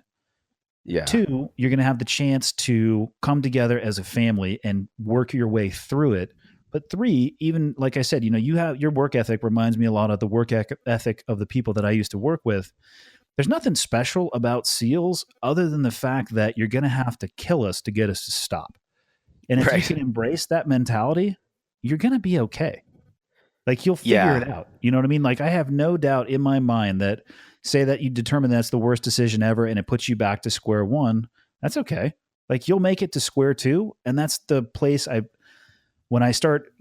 S4: Yeah.
S1: Two, you're going to have the chance to come together as a family and work your way through it. But three, even like I said, you have your work ethic reminds me a lot of the work ethic of the people that I used to work with. There's nothing special about SEALs other than the fact that you're going to have to kill us to get us to stop. And if you can embrace that mentality, you're going to be okay. Like, you'll figure it out. You know what I mean? Like, I have no doubt in my mind that, say that you determine that's the worst decision ever and it puts you back to square one, that's okay. Like, you'll make it to square two. And that's the place when I start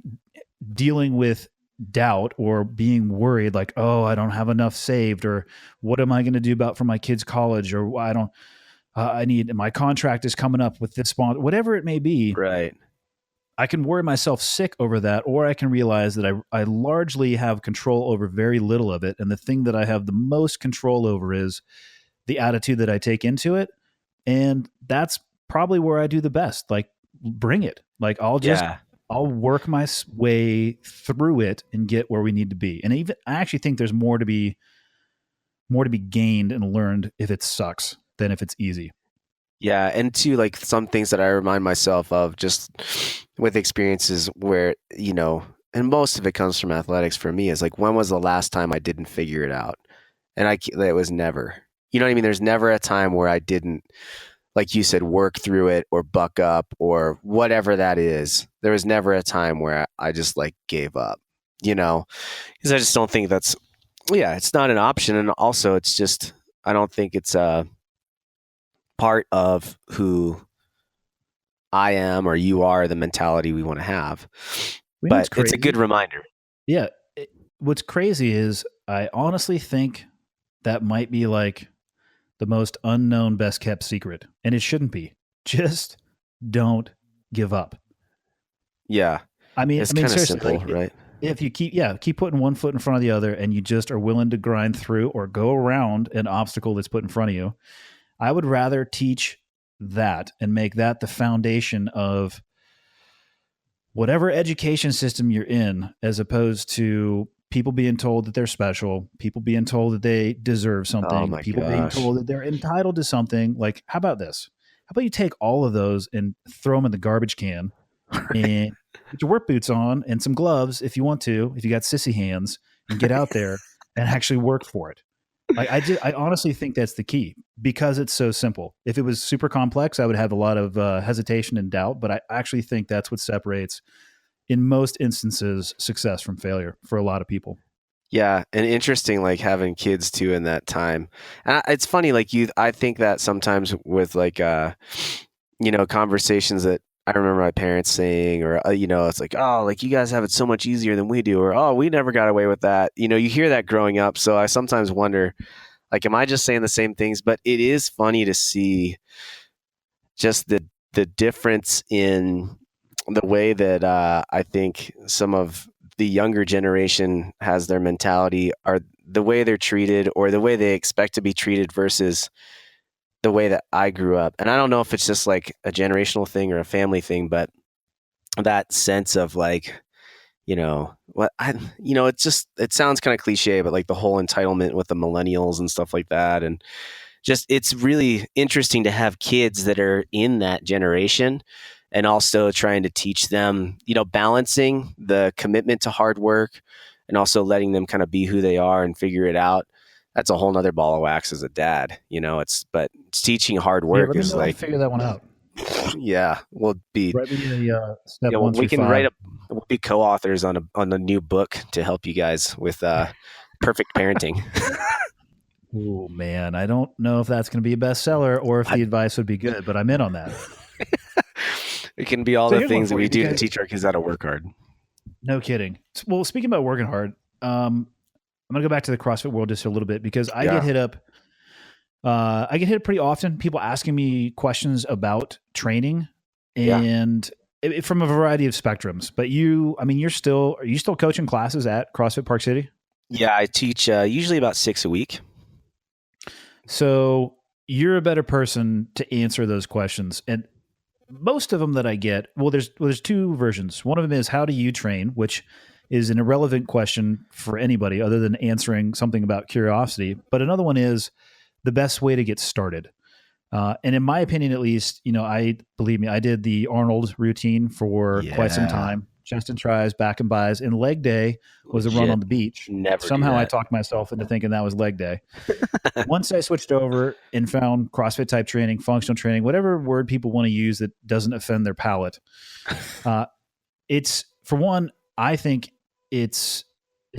S1: dealing with doubt or being worried, like, oh, I don't have enough saved, or what am I going to do about for my kids' college, or I don't, I need, my contract is coming up with this sponsor, whatever it may be.
S4: Right.
S1: I can worry myself sick over that, or I can realize that I largely have control over very little of it. And the thing that I have the most control over is the attitude that I take into it. And that's probably where I do the best. Like, bring it. Like, I'll work my way through it and get where we need to be. And even, I actually think there's more to be gained and learned if it sucks than if it's easy.
S4: Yeah, and two, like some things that I remind myself of just with experiences where, and most of it comes from athletics for me, is like, when was the last time I didn't figure it out? And it was never. You know what I mean? There's never a time where I didn't, like you said, work through it or buck up or whatever that is. There was never a time where I just like gave up, because I just don't think that's, it's not an option. And also it's just, I don't think it's part of who I am or you are, the mentality we want to have. But it's a good reminder.
S1: Yeah. What's crazy is I honestly think that might be like the most unknown, best kept secret. And it shouldn't be. Just don't give up.
S4: Yeah.
S1: I mean,
S4: kind of
S1: seriously,
S4: simple, right?
S1: If you keep putting one foot in front of the other and you just are willing to grind through or go around an obstacle that's put in front of you, I would rather teach that and make that the foundation of whatever education system you're in, as opposed to people being told that they're special, people being told that they deserve something, being told that they're entitled to something. Like, how about this? How about you take all of those and throw them in the garbage can and put your work boots on and some gloves if you want to, if you got sissy hands, and get out there and actually work for it. Like, I honestly think that's the key, because it's so simple. If it was super complex, I would have a lot of hesitation and doubt, but I actually think that's what separates, in most instances, success from failure for a lot of people.
S4: Yeah. And interesting, like having kids too in that time. And it's funny, like I think that sometimes with like, conversations that I remember my parents saying, or, it's like, oh, like you guys have it so much easier than we do, or, oh, we never got away with that. You hear that growing up. So I sometimes wonder, like, am I just saying the same things? But it is funny to see just the difference in the way that I think some of the younger generation has their mentality, or the way they're treated, or the way they expect to be treated versus the way that I grew up. And I don't know if it's just like a generational thing or a family thing, but that sense of like, it sounds kind of cliche, but like the whole entitlement with the millennials and stuff like that. And just, it's really interesting to have kids that are in that generation, and also trying to teach them, balancing the commitment to hard work and also letting them kind of be who they are and figure it out. That's a whole nother ball of wax as a dad, but it's teaching hard work.
S1: Let me know, like, figure that one out.
S4: Yeah. We'll be,
S1: write me a step 1 through 5.
S4: We can we'll be co-authors on a new book to help you guys with perfect parenting.
S1: Oh man, I don't know if that's going to be a bestseller or if the advice would be good, but I'm in on that.
S4: It can be all the things that we do to teach our kids how to work hard.
S1: No kidding. Well, speaking about working hard, I'm going to go back to the CrossFit world just a little bit, because I get hit up. I get hit pretty often. People asking me questions about training, and from a variety of spectrums. But are you still coaching classes at CrossFit Park City?
S4: Yeah, I teach usually about 6 a week.
S1: So you're a better person to answer those questions. And most of them that I get, there's two versions. One of them is, how do you train, which is an irrelevant question for anybody other than answering something about curiosity. But another one is the best way to get started. And in my opinion, at least, I did the Arnold routine for quite some time. Chest and tries, back and buys, and leg day was a run on the beach. Somehow I talked myself into thinking that was leg day. Once I switched over and found CrossFit type training, functional training, whatever word people want to use that doesn't offend their palate. It's, for one, I think it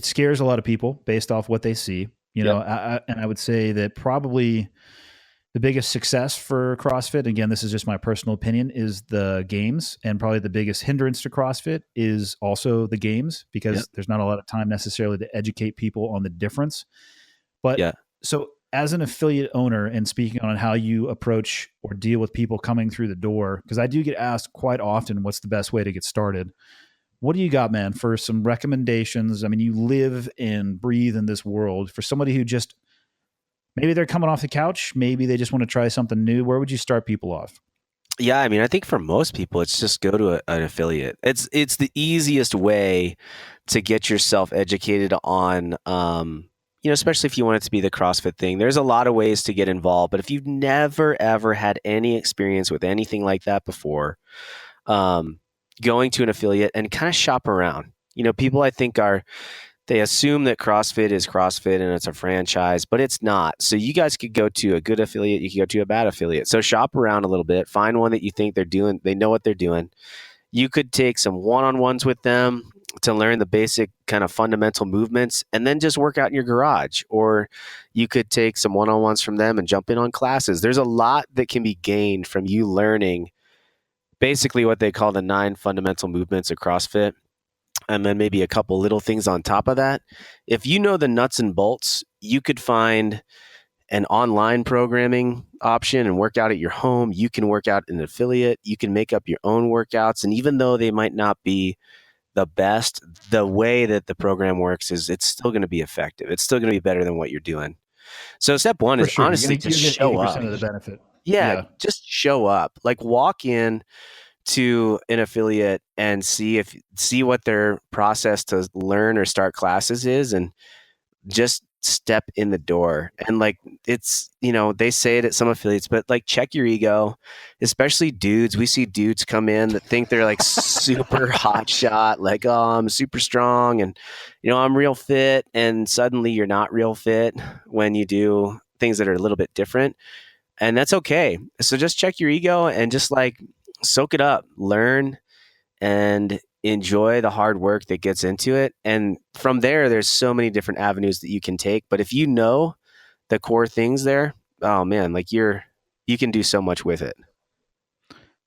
S1: scares a lot of people based off what they see, and I would say that probably the biggest success for CrossFit, again, this is just my personal opinion, is the games. And probably the biggest hindrance to CrossFit is also the games, because there's not a lot of time necessarily to educate people on the difference. But so as an affiliate owner, and speaking on how you approach or deal with people coming through the door, because I do get asked quite often, what's the best way to get started? What do you got, man, for some recommendations? I mean, you live and breathe in this world. For somebody who just, maybe they're coming off the couch, maybe they just want to try something new, where would you start people off?
S4: Yeah, I mean, I think for most people, it's just go to an affiliate. It's the easiest way to get yourself educated on, especially if you want it to be the CrossFit thing. There's a lot of ways to get involved, but if you've never, ever had any experience with anything like that before, going to an affiliate and kind of shop around. People I think they assume that CrossFit is CrossFit and it's a franchise, but it's not. So you guys could go to a good affiliate, you could go to a bad affiliate. So shop around a little bit, find one that you think they know what they're doing. You could take some one-on-ones with them to learn the basic kind of fundamental movements, and then just work out in your garage. Or you could take some one-on-ones from them and jump in on classes. There's a lot that can be gained from you learning basically what they call the 9 fundamental movements of CrossFit, and then maybe a couple little things on top of that. If you know the nuts and bolts, you could find an online programming option and work out at your home. You can work out in an affiliate. You can make up your own workouts. And even though they might not be the best, the way that the program works is it's still going to be effective. It's still going to be better than what you're doing. So step one is honestly just show up.
S1: Of the benefit.
S4: Yeah, just show up. Like walk in to an affiliate and see what their process to learn or start classes is, and just step in the door. And like, it's, they say it at some affiliates, but like, check your ego, especially dudes. We see dudes come in that think they're like super hot shot, like, oh, I'm super strong and, I'm real fit. And suddenly you're not real fit when you do things that are a little bit different. And that's okay. So just check your ego and just like soak it up, learn, and enjoy the hard work that gets into it. And from there's so many different avenues that you can take. But if you know the core things there, oh man, like you can do so much with it.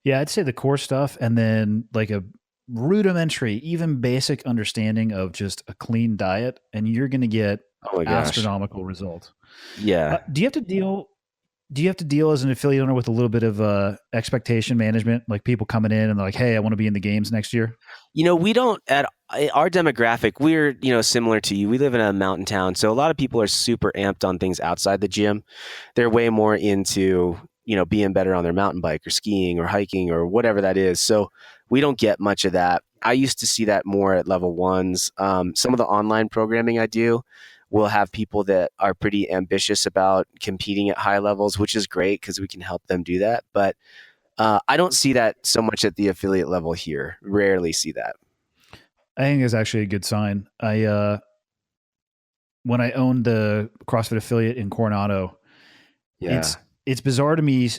S1: Yeah, I'd say the core stuff, and then like a rudimentary, even basic understanding of just a clean diet, and you're going to get astronomical results.
S4: Yeah.
S1: Do you have to deal as an affiliate owner with a little bit of expectation management, like people coming in and they're like, hey, I want to be in the games next year?
S4: We don't, at our demographic, we're, similar to you. We live in a mountain town. So a lot of people are super amped on things outside the gym. They're way more into, being better on their mountain bike or skiing or hiking or whatever that is. So we don't get much of that. I used to see that more at level ones. Some of the online programming I do will have people that are pretty ambitious about competing at high levels, which is great because we can help them do that. But I don't see that so much at the affiliate level here. Rarely see that.
S1: I think it's actually a good sign. When I owned the CrossFit affiliate in Coronado, it's bizarre to me,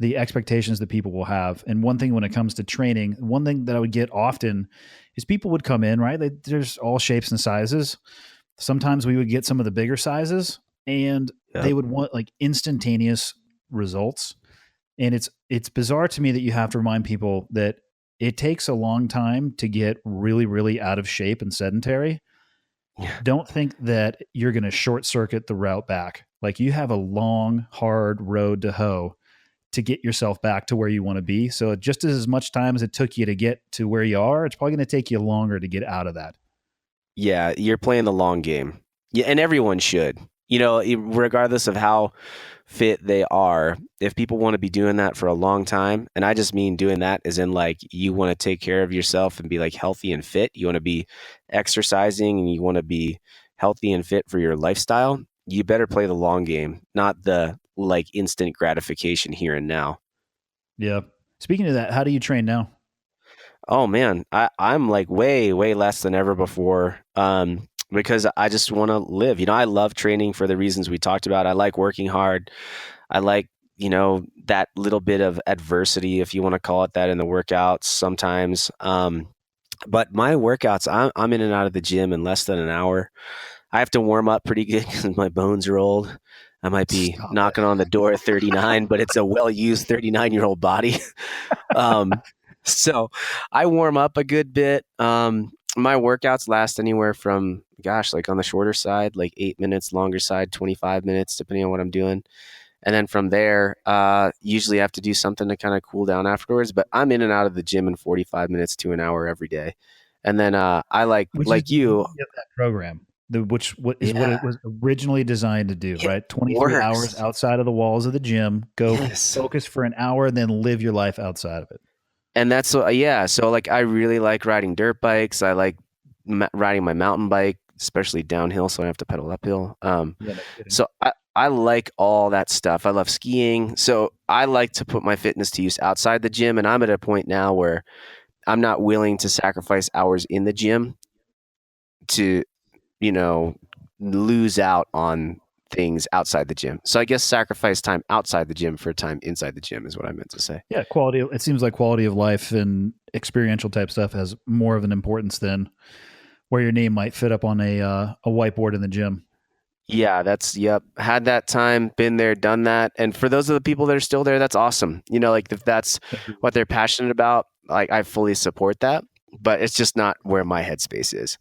S1: the expectations that people will have. And one thing when it comes to training, one thing that I would get often is people would come in, right? There's all shapes and sizes. Sometimes we would get some of the bigger sizes, and they would want like instantaneous results. And it's bizarre to me that you have to remind people that it takes a long time to get really, really out of shape and sedentary. Yeah. Don't think that you're going to short circuit the route back. Like, you have a long, hard road to hoe to get yourself back to where you want to be. So just as much time as it took you to get to where you are, it's probably going to take you longer to get out of that.
S4: Yeah, you're playing the long game. Yeah, and everyone should. Regardless of how fit they are, if people want to be doing that for a long time, and I just mean doing that as in like you want to take care of yourself and be like healthy and fit, you want to be exercising and you want to be healthy and fit for your lifestyle, you better play the long game, not the like instant gratification here and now.
S1: Yeah. Speaking of that, how do you train now?
S4: Oh man, I'm like way, way less than ever before. Because I just want to live. I love training for the reasons we talked about. I like working hard. I like, that little bit of adversity, if you want to call it that, in the workouts sometimes. But my workouts, I'm in and out of the gym in less than an hour. I have to warm up pretty good because my bones are old. I might be
S1: Stop
S4: knocking on the door at 39, but it's a well-used 39-year-old body. So I warm up a good bit. My workouts last anywhere from, like on the shorter side, like 8 minutes, longer side, 25 minutes, depending on what I'm doing. And then from there, usually I have to do something to kind of cool down afterwards. But I'm in and out of the gym in 45 minutes to an hour every day. And then I like you.
S1: Of that program, what
S4: Yeah,
S1: it was originally designed to do,
S4: it
S1: right? 23
S4: works.
S1: hours outside of the walls of the gym. Go
S4: Yes.
S1: focus for an hour, and then live your life outside of it.
S4: And that's so like I really like riding dirt bikes. I like riding my mountain bike, especially downhill, so I have to pedal uphill.
S1: Yeah, no kidding.
S4: So I like all that stuff. I love skiing. So I like to put my fitness to use outside the gym. And I'm at a point now where I'm not willing to sacrifice hours in the gym to, lose out on things outside the gym. So I guess sacrifice time outside the gym for time inside the gym is what I meant to say.
S1: Yeah, it seems like quality of life and experiential type stuff has more of an importance than where your name might fit up on a whiteboard in the gym.
S4: Yeah, yep. Had that time, been there, done that. And for those of the people that are still there, that's awesome. Like if that's what they're passionate about, like I fully support that, but it's just not where my headspace is.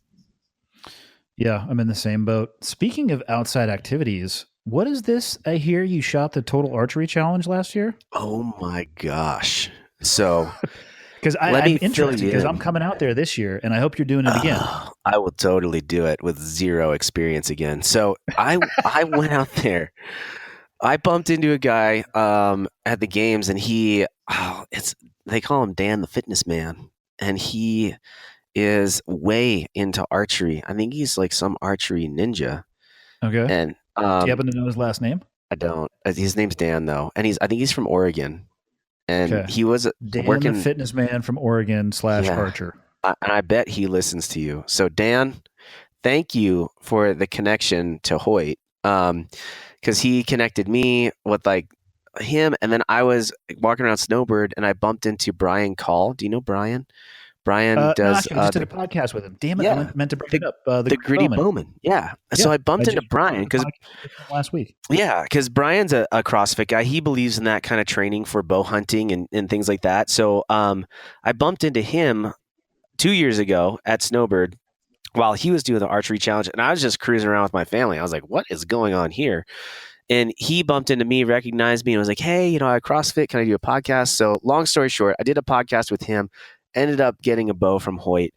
S1: Yeah, I'm in the same boat. Speaking of outside activities, what is this? I hear you shot the Total Archery Challenge last year.
S4: Oh my gosh. So
S1: Because I'm interested because I'm coming out there this year, and I hope you're doing it again.
S4: I will totally do it with zero experience again. So I went out there. I bumped into a guy at the games, and they call him Dan the Fitness Man, and he is way into archery. I think he's like some archery ninja.
S1: Okay.
S4: And
S1: do you happen to know his last name?
S4: I don't. His name's Dan though, and I think he's from Oregon. And he was
S1: Dan
S4: working
S1: the Fitness Man from Oregon / Archer.
S4: And I bet he listens to you. So Dan, thank you for the connection to Hoyt. Because he connected me with like him, and then I was walking around Snowbird and I bumped into Brian Call. Do you know Brian? Brian does.
S1: I just did a podcast with him. Damn it! I meant to bring it up. The
S4: Gritty Bowman. Yeah. So I bumped into Brian because
S1: last week.
S4: Yeah, because Brian's a CrossFit guy. He believes in that kind of training for bow hunting and things like that. So I bumped into him 2 years ago at Snowbird while he was doing the archery challenge, and I was just cruising around with my family. I was like, "What is going on here?" And he bumped into me, recognized me, and was like, "Hey, I CrossFit. Can I do a podcast?" So long story short, I did a podcast with him. Ended up getting a bow from Hoyt,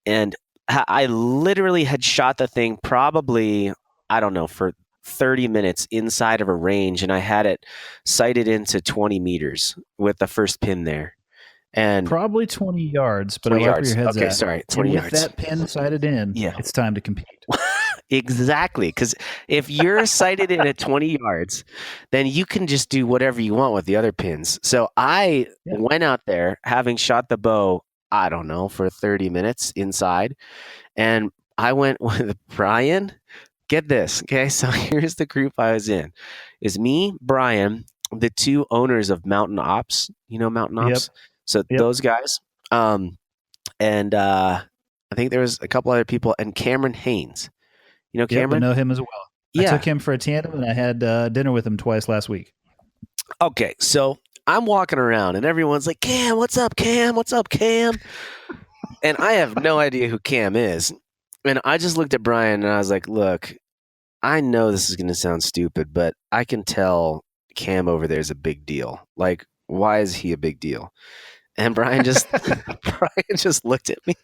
S4: and I literally had shot the thing probably, I don't know, for 30 minutes inside of a range, and I had it sighted into 20 meters with the first pin there. And
S1: probably 20 yards, but
S4: 20
S1: I like where
S4: yards.
S1: your head's
S4: Okay,
S1: at.
S4: sorry, 20
S1: and
S4: yards.
S1: With that pin sighted in, it's time to compete.
S4: Exactly, because if you're sighted in at 20 yards, then you can just do whatever you want with the other pins. So I went out there having shot the bow, I don't know, for 30 minutes inside, and I went with Brian. Get this, okay? So here's the group I was in. Is me, Brian, the two owners of Mountain Ops. You know Mountain Ops?
S1: Yep.
S4: So those guys. And I think there was a couple other people, and Cameron Haynes. You know Cameron?
S1: I know him as well.
S4: Yeah.
S1: I took him for a tandem, and I had dinner with him twice last week.
S4: Okay, so I'm walking around, and everyone's like, "Cam, what's up, Cam? What's up, Cam?" And I have no idea who Cam is. And I just looked at Brian, and I was like, "Look, I know this is going to sound stupid, but I can tell Cam over there is a big deal. Like, why is he a big deal?" And Brian just looked at me,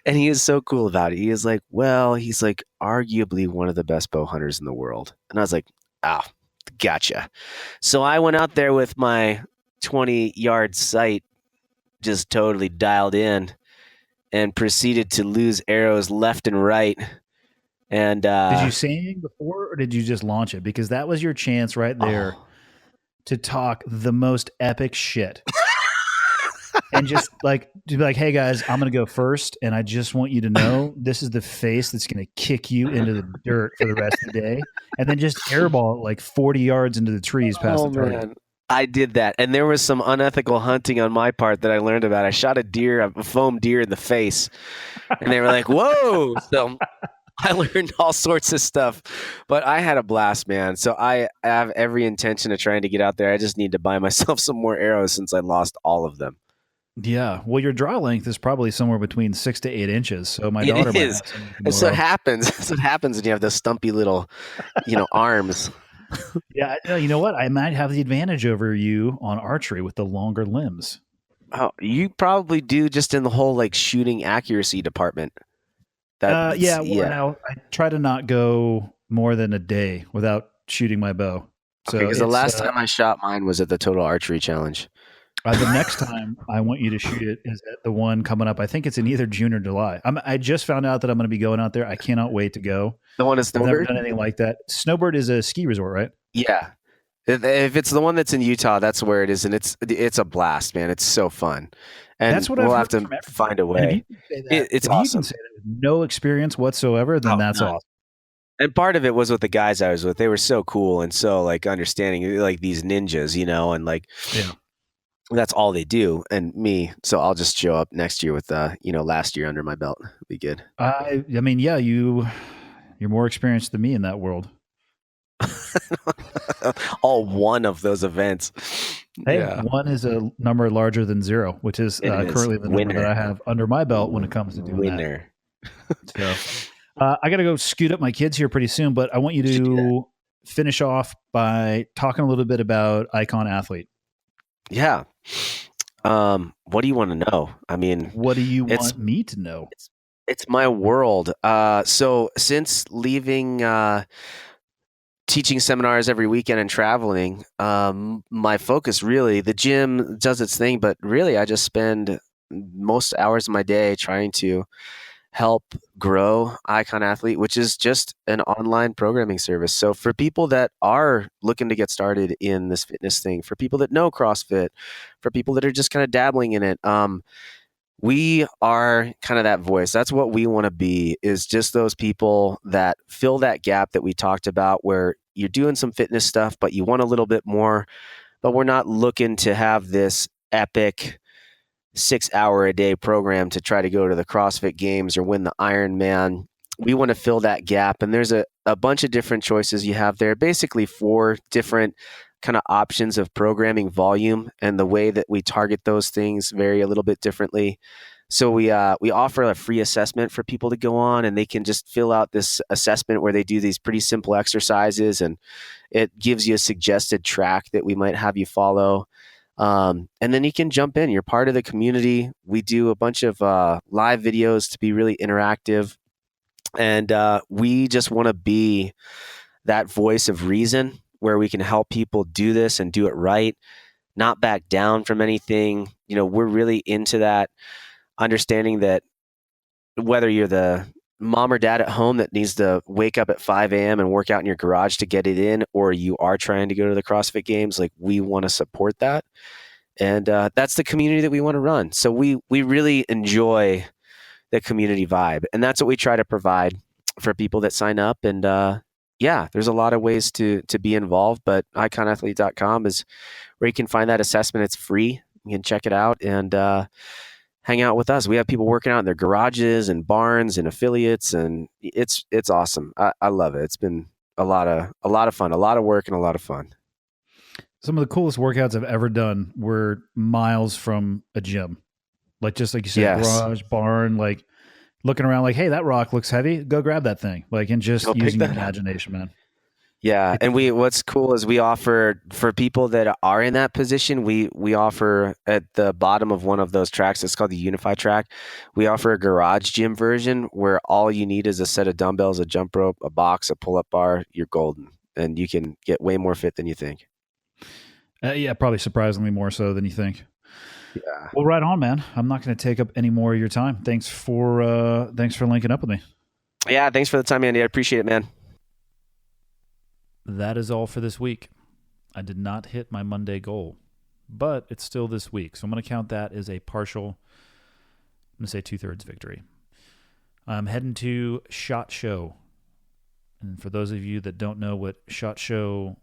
S4: and he is so cool about it. He is like, "Well, he's like arguably one of the best bow hunters in the world." And I was like, "Oh, gotcha." So I went out there with my 20-yard sight just totally dialed in and proceeded to lose arrows left and right. And
S1: did you say anything before, or did you just launch it? Because that was your chance right there to talk the most epic shit. And just to be like, "Hey guys, I'm going to go first, and I just want you to know this is the face that's going to kick you into the dirt for the rest of the day," and then just airball it like 40 yards into the trees past the target.
S4: Man. I did that, and there was some unethical hunting on my part that I learned about. I shot a foam deer in the face, and they were like, "Whoa!" So I learned all sorts of stuff, but I had a blast, man. So I have every intention of trying to get out there. I just need to buy myself some more arrows since I lost all of them.
S1: Yeah. Well, your draw length is probably somewhere between 6 to 8 inches. So my
S4: It
S1: daughter might
S4: is.
S1: have some you can
S4: That's what
S1: borrow.
S4: happens. That's what happens when you have those stumpy little, arms.
S1: Yeah. You know what? I might have the advantage over you on archery with the longer limbs.
S4: Oh, you probably do just in the whole like shooting accuracy department.
S1: Yeah. Well, now I try to not go more than a day without shooting my bow. So
S4: Okay, because the
S1: it's
S4: last time I shot mine was at the Total Archery Challenge.
S1: the next time I want you to shoot it is at the one coming up. I think it's in either June or July. I just found out that I'm going to be going out there. I cannot wait to go.
S4: The one at
S1: I've never
S4: Snowbird?
S1: done anything like that. Snowbird is a ski resort, right?
S4: Yeah. If it's the one that's in Utah, that's where it is, and it's a blast, man. It's so fun, and
S1: That's what
S4: we'll
S1: I've
S4: have
S1: heard
S4: to
S1: from
S4: find a
S1: everyone. And
S4: way.
S1: if you can say that,
S4: It's
S1: if you
S4: awesome.
S1: can say that with no experience whatsoever, then
S4: Oh,
S1: that's
S4: none.
S1: awesome.
S4: And part of it was with the guys I was with. They were so cool and so like understanding, like these ninjas, and like
S1: Yeah.
S4: that's all they do. And me, so I'll just show up next year with last year under my belt. It'll be good.
S1: I mean, yeah, you're more experienced than me in that world.
S4: All one of those events.
S1: Hey,
S4: Yeah.
S1: one is a number larger than zero, which is
S4: It is.
S1: currently the number
S4: Winner.
S1: that I have under my belt when it comes to doing
S4: Winner.
S1: that. So, I got to go scoot up my kids here pretty soon, but I want you
S4: Should do
S1: to finish off by talking a little bit about Icon Athlete.
S4: Yeah. What do you want to know? I mean,
S1: What do you
S4: It's-
S1: want me to know?
S4: it's my world. So since leaving teaching seminars every weekend and traveling, my focus really, the gym does its thing, but really I just spend most hours of my day trying to help grow Icon Athlete, which is just an online programming service. So for people that are looking to get started in this fitness thing, for people that know CrossFit, for people that are just kind of dabbling in it, we are kind of that voice. That's what we want to be, is just those people that fill that gap that we talked about, where you're doing some fitness stuff, but you want a little bit more, but we're not looking to have this epic 6-hour a day program to try to go to the CrossFit Games or win the Ironman. We want to fill that gap. And there's a bunch of different choices you have there, basically 4 different kind of options of programming volume, and the way that we target those things vary a little bit differently. So we offer a free assessment for people to go on, and they can just fill out this assessment where they do these pretty simple exercises, and it gives you a suggested track that we might have you follow. And then you can jump in. You're part of the community. We do a bunch of live videos to be really interactive, and we just want to be that voice of reason, where we can help people do this and do it right, not back down from anything. We're really into that, understanding that whether you're the mom or dad at home that needs to wake up at 5 a.m. and work out in your garage to get it in, or you are trying to go to the CrossFit Games, like, we want to support that. And that's the community that we want to run. So we really enjoy the community vibe, and that's what we try to provide for people that sign up. And yeah, there's a lot of ways to be involved, but iconathlete.com is where you can find that assessment. It's free. You can check it out and hang out with us. We have people working out in their garages and barns and affiliates, and it's awesome. I love it. It's been a lot of fun, a lot of work, and a lot of fun.
S1: Some of the coolest workouts I've ever done were miles from a gym. Like, just like you said,
S4: Yes.
S1: garage, barn, like looking around like, hey, that rock looks heavy. Go grab that thing. Like, and just
S4: Go pick
S1: using your
S4: that up.
S1: imagination, man.
S4: Yeah, and what's cool is we offer, for people that are in that position, we offer at the bottom of one of those tracks, it's called the Unify track. We offer a garage gym version where all you need is a set of dumbbells, a jump rope, a box, a pull-up bar. You're golden, and you can get way more fit than you think.
S1: Yeah, probably surprisingly more so than you think.
S4: Yeah.
S1: Well, right on, man. I'm not going to take up any more of your time. Thanks for linking up with me.
S4: Yeah, thanks for the time, Andy. I appreciate it, man.
S1: That is all for this week. I did not hit my Monday goal, but it's still this week. So I'm going to count that as a partial, I'm going to say 2/3 victory. I'm heading to SHOT Show. And for those of you that don't know what SHOT Show,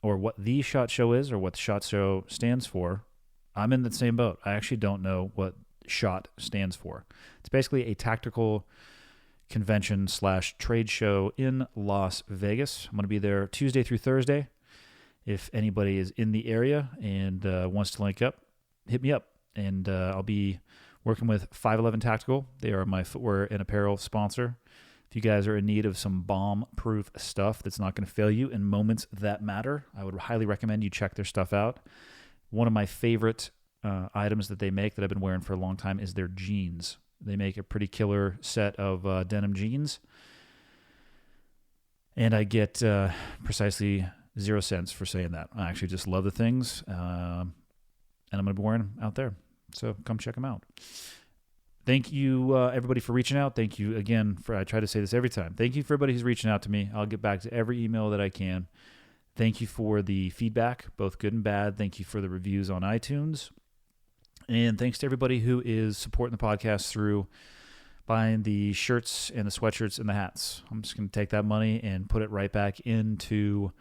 S1: or what the SHOT Show is, or what the SHOT Show stands for, I'm in the same boat. I actually don't know what SHOT stands for. It's basically a tactical convention/trade show in Las Vegas. I'm going to be there Tuesday through Thursday. If anybody is in the area and wants to link up, hit me up. And I'll be working with 511 Tactical. They are my footwear and apparel sponsor. If you guys are in need of some bomb-proof stuff that's not going to fail you in moments that matter, I would highly recommend you check their stuff out. One of my favorite items that they make that I've been wearing for a long time is their jeans. They make a pretty killer set of denim jeans. And I get precisely 0 cents for saying that. I actually just love the things, and I'm going to be wearing them out there. So come check them out. Thank you, everybody, for reaching out. Thank you again I try to say this every time. Thank you for everybody who's reaching out to me. I'll get back to every email that I can. Thank you for the feedback, both good and bad. Thank you for the reviews on iTunes. And thanks to everybody who is supporting the podcast through buying the shirts and the sweatshirts and the hats. I'm just going to take that money and put it right back into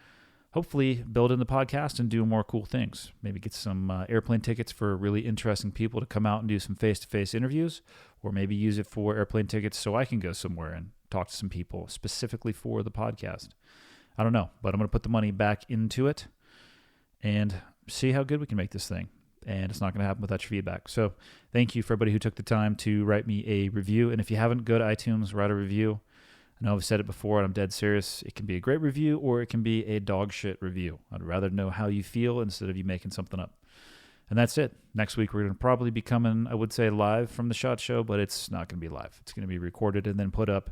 S1: hopefully building the podcast and doing more cool things. Maybe get some airplane tickets for really interesting people to come out and do some face-to-face interviews, or maybe use it for airplane tickets so I can go somewhere and talk to some people specifically for the podcast. I don't know, but I'm going to put the money back into it and see how good we can make this thing. And it's not going to happen without your feedback. So thank you for everybody who took the time to write me a review. And if you haven't, go to iTunes, write a review. I know I've said it before, and I'm dead serious. It can be a great review, or it can be a dog shit review. I'd rather know how you feel instead of you making something up. And that's it. Next week, we're going to probably be coming, I would say, live from the SHOT Show, but it's not going to be live. It's going to be recorded and then put up,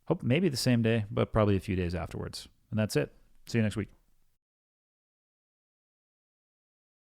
S1: hope maybe the same day, but probably a few days afterwards. And that's it. See you next week.